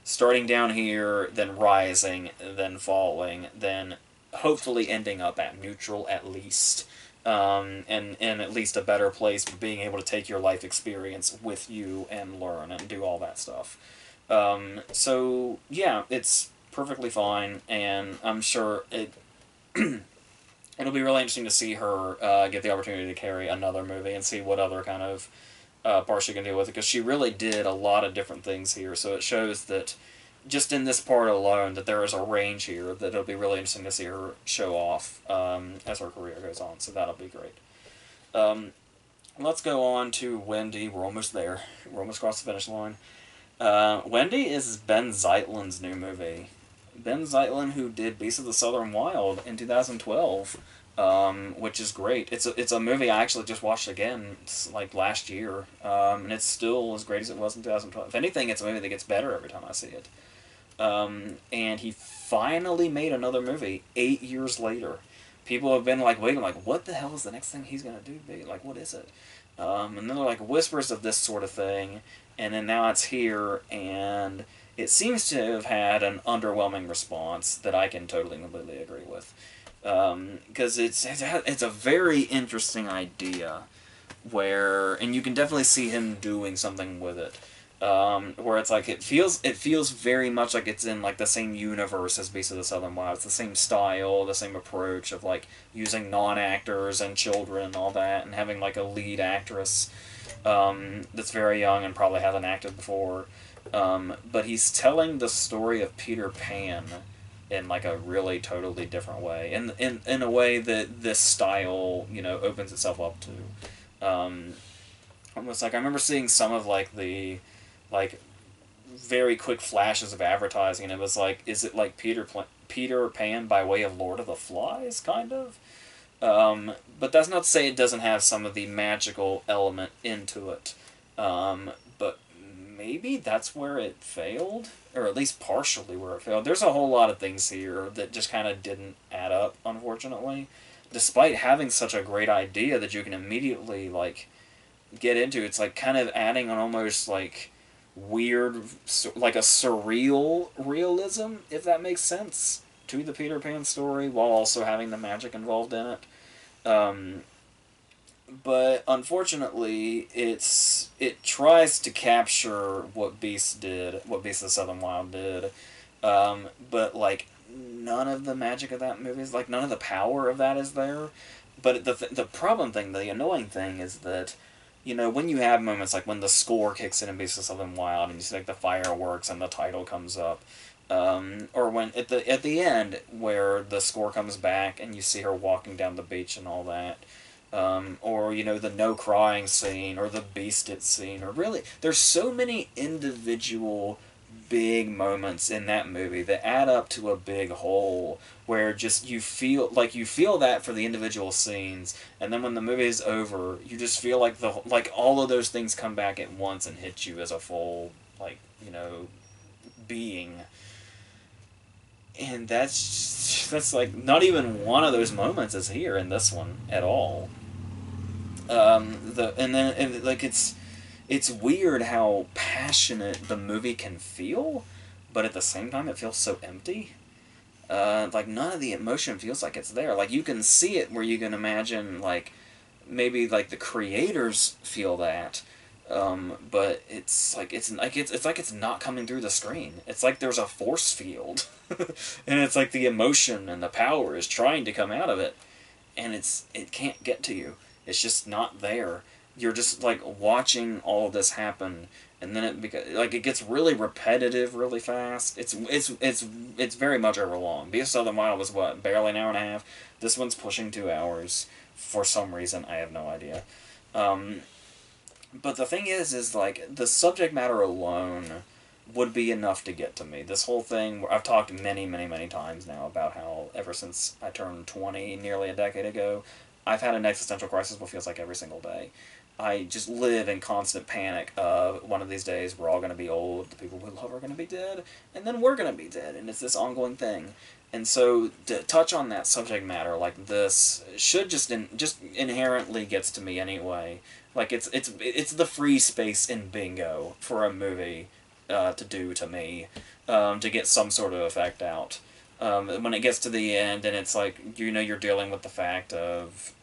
starting down here, then rising, then falling, then hopefully ending up at neutral at least, and in at least a better place, for being able to take your life experience with you and learn and do all that stuff. So yeah, it's perfectly fine, and I'm sure it'll be really interesting to see her get the opportunity to carry another movie and see what other kind of parts she can deal with it, because she really did a lot of different things here. So it shows that just in this part alone that there is a range here that it'll be really interesting to see her show off as her career goes on. So that'll be great. Let's go on to Wendy. We're almost there. We're almost across the finish line. Wendy is Ben Zeitlin's new movie. Ben Zeitlin, who did Beast of the Southern Wild in 2012, which is great. It's a movie I actually just watched again like last year, and it's still as great as it was in 2012. If anything, it's a movie that gets better every time I see it. And he finally made another movie 8 years later. People have been like waiting, like, what the hell is the next thing he's gonna do? Like, what is it? And then they're like whispers of this sort of thing, and then now it's here, and it seems to have had an underwhelming response that I can totally and completely agree with. Because it's a very interesting idea, and you can definitely see him doing something with it. Where it's like it feels very much like it's in like the same universe as Beast of the Southern Wild. It's the same style, the same approach of like using non-actors and children and all that, and having like a lead actress that's very young and probably hasn't acted before. But he's telling the story of Peter Pan in like a really totally different way, in a way that this style opens itself up to. Almost like I remember seeing some of like the very quick flashes of advertising, and it was like, is it like Peter Pan by way of Lord of the Flies, kind of? But that's not to say it doesn't have some of the magical element into it. But maybe that's where it failed, or at least partially where it failed. There's a whole lot of things here that just kind of didn't add up, unfortunately. Despite having such a great idea that you can immediately like get into, it's like kind of adding an almost like weird, like a surreal realism, if that makes sense, to the Peter Pan story, while also having the magic involved in it. But unfortunately, it tries to capture what Beast of the Southern Wild did, but like none of the magic of that movie is like none of the power of that is there. But the problem thing, the annoying thing, is that when you have moments like when the score kicks in Beast of the Southern Wild and you see like the fireworks and the title comes up, or when at the end where the score comes back and you see her walking down the beach and all that, or the no crying scene or the beast it scene, or really there's so many individual big moments in that movie that add up to a big whole, where just you feel that for the individual scenes, and then when the movie is over you just feel like all of those things come back at once and hit you as a full being. And that's like not even one of those moments is here in this one at all. It's weird how passionate the movie can feel, but at the same time it feels so empty. Like none of the emotion feels like it's there. Like you can see it where you can imagine like maybe like the creators feel that, but it's like it's not coming through the screen. It's like there's a force field, and it's like the emotion and the power is trying to come out of it, and it can't get to you. It's just not there. You're just like watching all of this happen, and then it gets really repetitive really fast. It's very much overlong. Beast of the Wild was what, barely an hour and a half. This one's pushing 2 hours for some reason. I have no idea. But the thing is like the subject matter alone would be enough to get to me. This whole thing, I've talked many, many, many times now about how ever since I turned 20, nearly a decade ago, I've had an existential crisis what feels like every single day. I just live in constant panic of one of these days we're all going to be old, the people we love are going to be dead, and then we're going to be dead, and it's this ongoing thing. And so to touch on that subject matter like this should just inherently gets to me anyway. Like it's the free space in bingo for a movie to do to me, to get some sort of effect out. When it gets to the end and it's like you're dealing with the fact of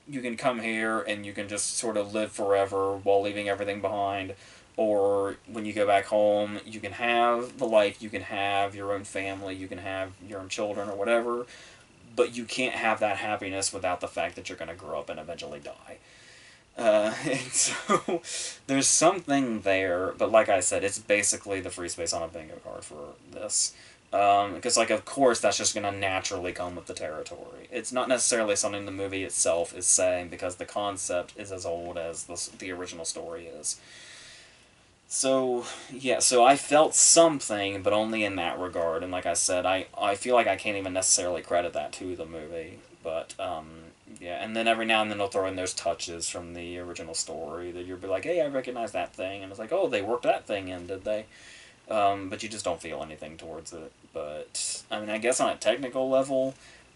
you can come here and you can just sort of live forever while leaving everything behind, or when you go back home, you can have the life, you can have your own family, you can have your own children or whatever, but you can't have that happiness without the fact that you're going to grow up and eventually die. And so there's something there, but like I said, it's basically the free space on a bingo card for this. Because, like, of course, that's just going to naturally come with the territory. It's not necessarily something the movie itself is saying, because the concept is as old as the original story is. So, yeah, so I felt something, but only in that regard. And like I said, I feel like I can't even necessarily credit that to the movie. But, yeah, and then every now and then they'll throw in those touches from the original story that you'll be like, hey, I recognize that thing. And it's like, oh, they worked that thing in, did they? But you just don't feel anything towards it. But, I mean, I guess on a technical level,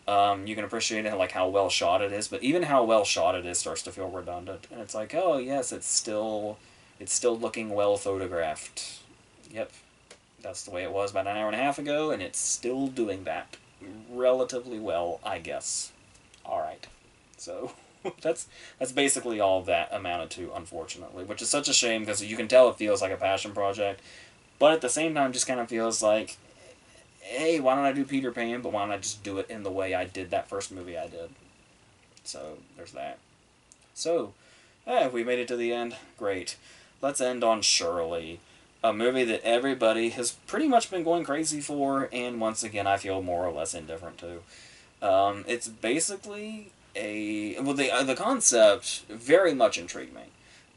you can appreciate it, like, how well shot it is. But even how well shot it is starts to feel redundant. And it's like, oh, yes, it's still looking well photographed. Yep, that's the way it was about an hour and a half ago, and it's still doing that relatively well, I guess. Alright. So, that's basically all that amounted to, unfortunately. Which is such a shame, because you can tell it feels like a passion project. But at the same time, just kind of feels like, hey, why don't I do Peter Pan, but why don't I just do it in the way I did that first movie I did? So, there's that. So, we made it to the end. Great. Let's end on Shirley. A movie that everybody has pretty much been going crazy for, and once again, I feel more or less indifferent to. It's basically the concept very much intrigued me.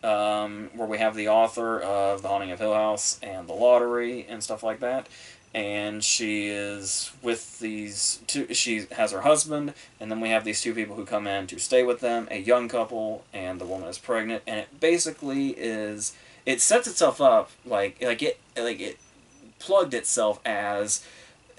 Where we have the author of The Haunting of Hill House and The Lottery and stuff like that. And she is with these two, she has her husband, and then we have these two people who come in to stay with them, a young couple, and the woman is pregnant, and it basically is, it sets itself up like it plugged itself as,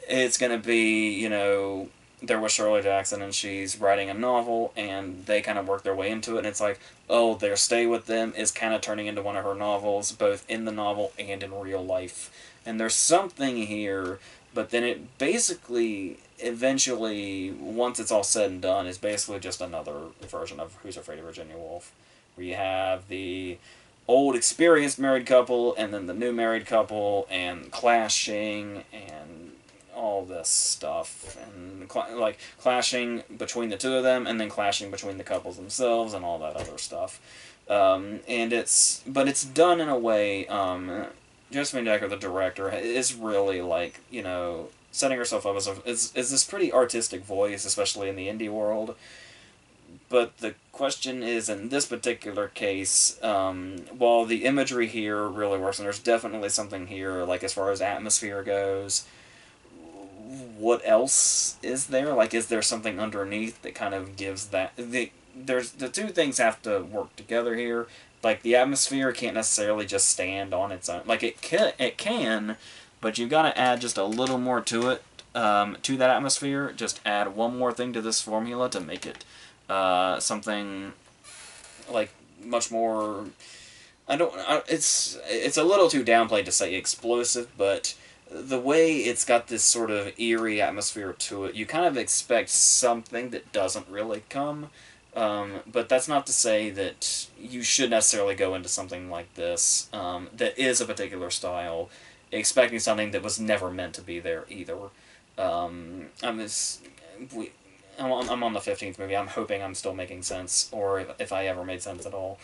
it's going to be, you know, there was Shirley Jackson, and she's writing a novel, and they kind of work their way into it, and it's like, oh, their stay with them is kind of turning into one of her novels, both in the novel and in real life. And there's something here, but then it basically, eventually, once it's all said and done, is basically just another version of Who's Afraid of Virginia Woolf, where you have the old experienced married couple, and then the new married couple, and clashing, and all this stuff, and like clashing between the two of them, and then clashing between the couples themselves, and all that other stuff. And it's done in a way, Josephine Decker, the director, is really, like, you know, setting herself up as is this pretty artistic voice, especially in the indie world. But the question is, in this particular case, while the imagery here really works, and there's definitely something here, like, as far as atmosphere goes, what else is there? Like, is there something underneath that kind of gives that... the two things have to work together here. Like, the atmosphere can't necessarily just stand on its own. Like, it can, but you've got to add just a little more to it, to that atmosphere. Just add one more thing to this formula to make it something, like, much more... it's a little too downplayed to say explosive, but the way it's got this sort of eerie atmosphere to it, you kind of expect something that doesn't really come. But that's not to say that you should necessarily go into something like this, that is a particular style, expecting something that was never meant to be there either. I'm on the 15th movie. I'm hoping I'm still making sense, or if I ever made sense at all.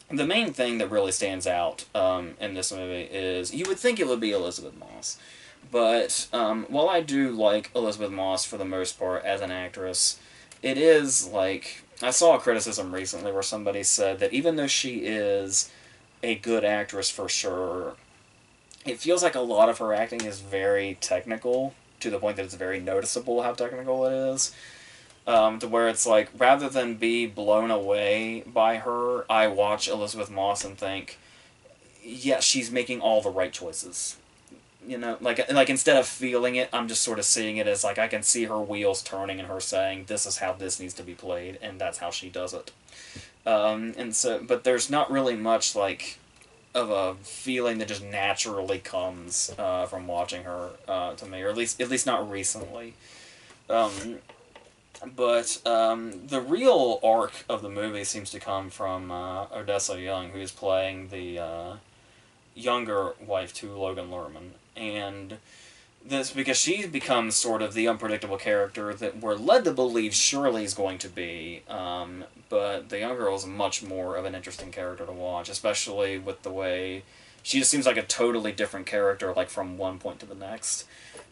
The main thing that really stands out in this movie is, you would think it would be Elizabeth Moss. But while I do like Elizabeth Moss for the most part as an actress, it is like... I saw a criticism recently where somebody said that even though she is a good actress for sure, it feels like a lot of her acting is very technical, to the point that it's very noticeable how technical it is. To where it's like, rather than be blown away by her, I watch Elizabeth Moss and think, yeah, she's making all the right choices. You know, like instead of feeling it, I'm just sort of seeing it as, like, I can see her wheels turning and her saying, this is how this needs to be played, and that's how she does it. And so, but there's not really much, like, of a feeling that just naturally comes from watching her to me, or at least not recently. But the real arc of the movie seems to come from Odessa Young, who's playing the younger wife to Logan Lerman. And this because she becomes sort of the unpredictable character that we're led to believe Shirley's going to be. But the young girl is much more of an interesting character to watch, especially with the way she just seems like a totally different character, like from one point to the next.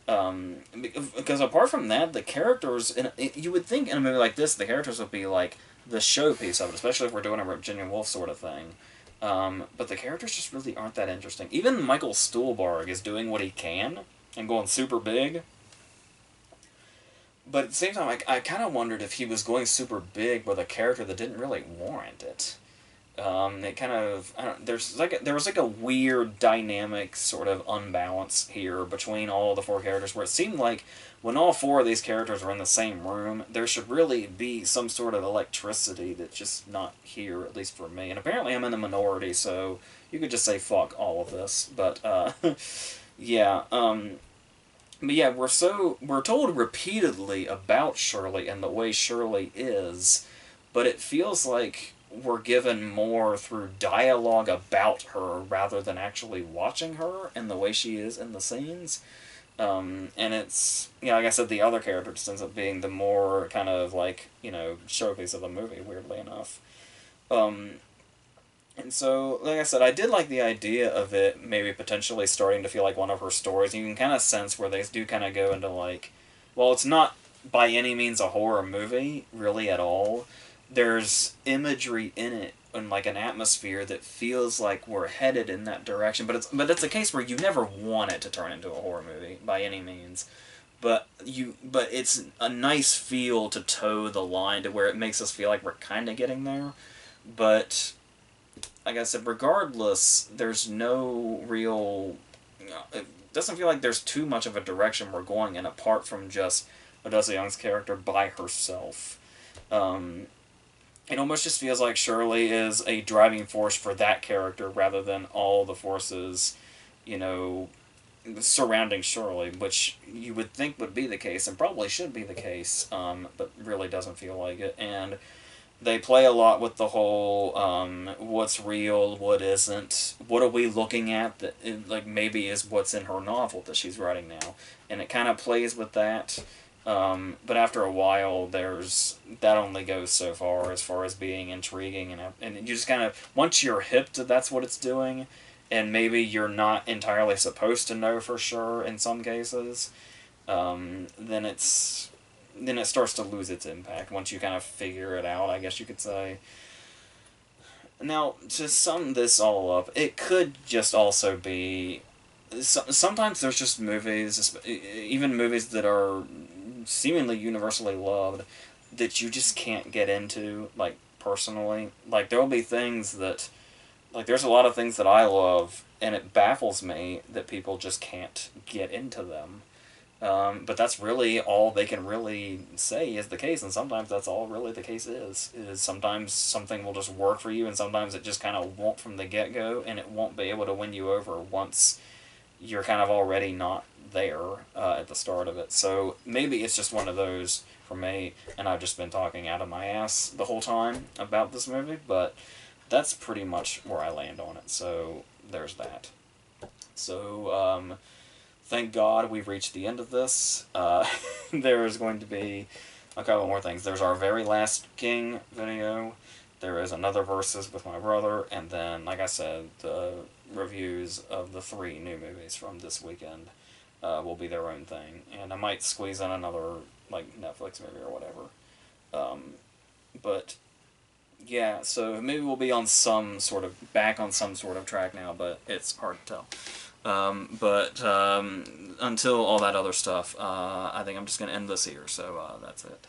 Because apart from that, the characters, you would think in a movie like this, the characters would be like the showpiece of it, especially if we're doing a Virginia Woolf sort of thing. But the characters just really aren't that interesting. Even Michael Stuhlbarg is doing what he can and going super big. But at the same time, I kind of wondered if he was going super big with a character that didn't really warrant it. It kind of there was like a weird dynamic sort of unbalance here between all the four characters, where it seemed like when all four of these characters were in the same room, there should really be some sort of electricity that's just not here, at least for me. And apparently, I'm in the minority, so you could just say fuck all of this. But yeah. But yeah, we're told repeatedly about Shirley and the way Shirley is, but it feels like we're given more through dialogue about her rather than actually watching her and the way she is in the scenes. And it's, like I said, the other character just ends up being the more kind of like, showpiece of the movie, weirdly enough. And so, like I said, I did like the idea of it maybe potentially starting to feel like one of her stories. You can kind of sense where they do kind of go into like, well, it's not by any means a horror movie, really, at all. There's imagery in it and like an atmosphere that feels like we're headed in that direction. But it's a case where you never want it to turn into a horror movie by any means. But it's a nice feel to toe the line to where it makes us feel like we're kind of getting there. But like I said, regardless, there's no real. It doesn't feel like there's too much of a direction we're going in apart from just Odessa Young's character by herself. It almost just feels like Shirley is a driving force for that character rather than all the forces, surrounding Shirley, which you would think would be the case and probably should be the case, but really doesn't feel like it. And they play a lot with the whole what's real, what isn't, what are we looking at that like maybe is what's in her novel that she's writing now, and it kind of plays with that. But after a while, that only goes so far as being intriguing, and you just kind of, once you're hip to that's what it's doing, and maybe you're not entirely supposed to know for sure in some cases, then it starts to lose its impact once you kind of figure it out, I guess you could say. Now, to sum this all up, it could just also be. Sometimes there's just movies, even movies that are seemingly universally loved, that you just can't get into, like, personally. Like, there'll be things that. Like, there's a lot of things that I love, and it baffles me that people just can't get into them. But that's really all they can really say is the case, and sometimes that's all really the case is sometimes something will just work for you, and sometimes it just kind of won't from the get-go, and it won't be able to win you over once you're kind of already not there at the start of it. So maybe it's just one of those for me, and I've just been talking out of my ass the whole time about this movie, but that's pretty much where I land on it, so there's that. So, thank God we've reached the end of this. There is going to be a couple more things. There's our very last King video. There is another Versus with my brother. And then, like I said, the reviews of the 3 new movies from this weekend will be their own thing. And I might squeeze in another like Netflix movie or whatever. But yeah, so maybe we'll be on back on some sort of track now, but it's hard to tell. But until all that other stuff, I think I'm just going to end this here, so that's it.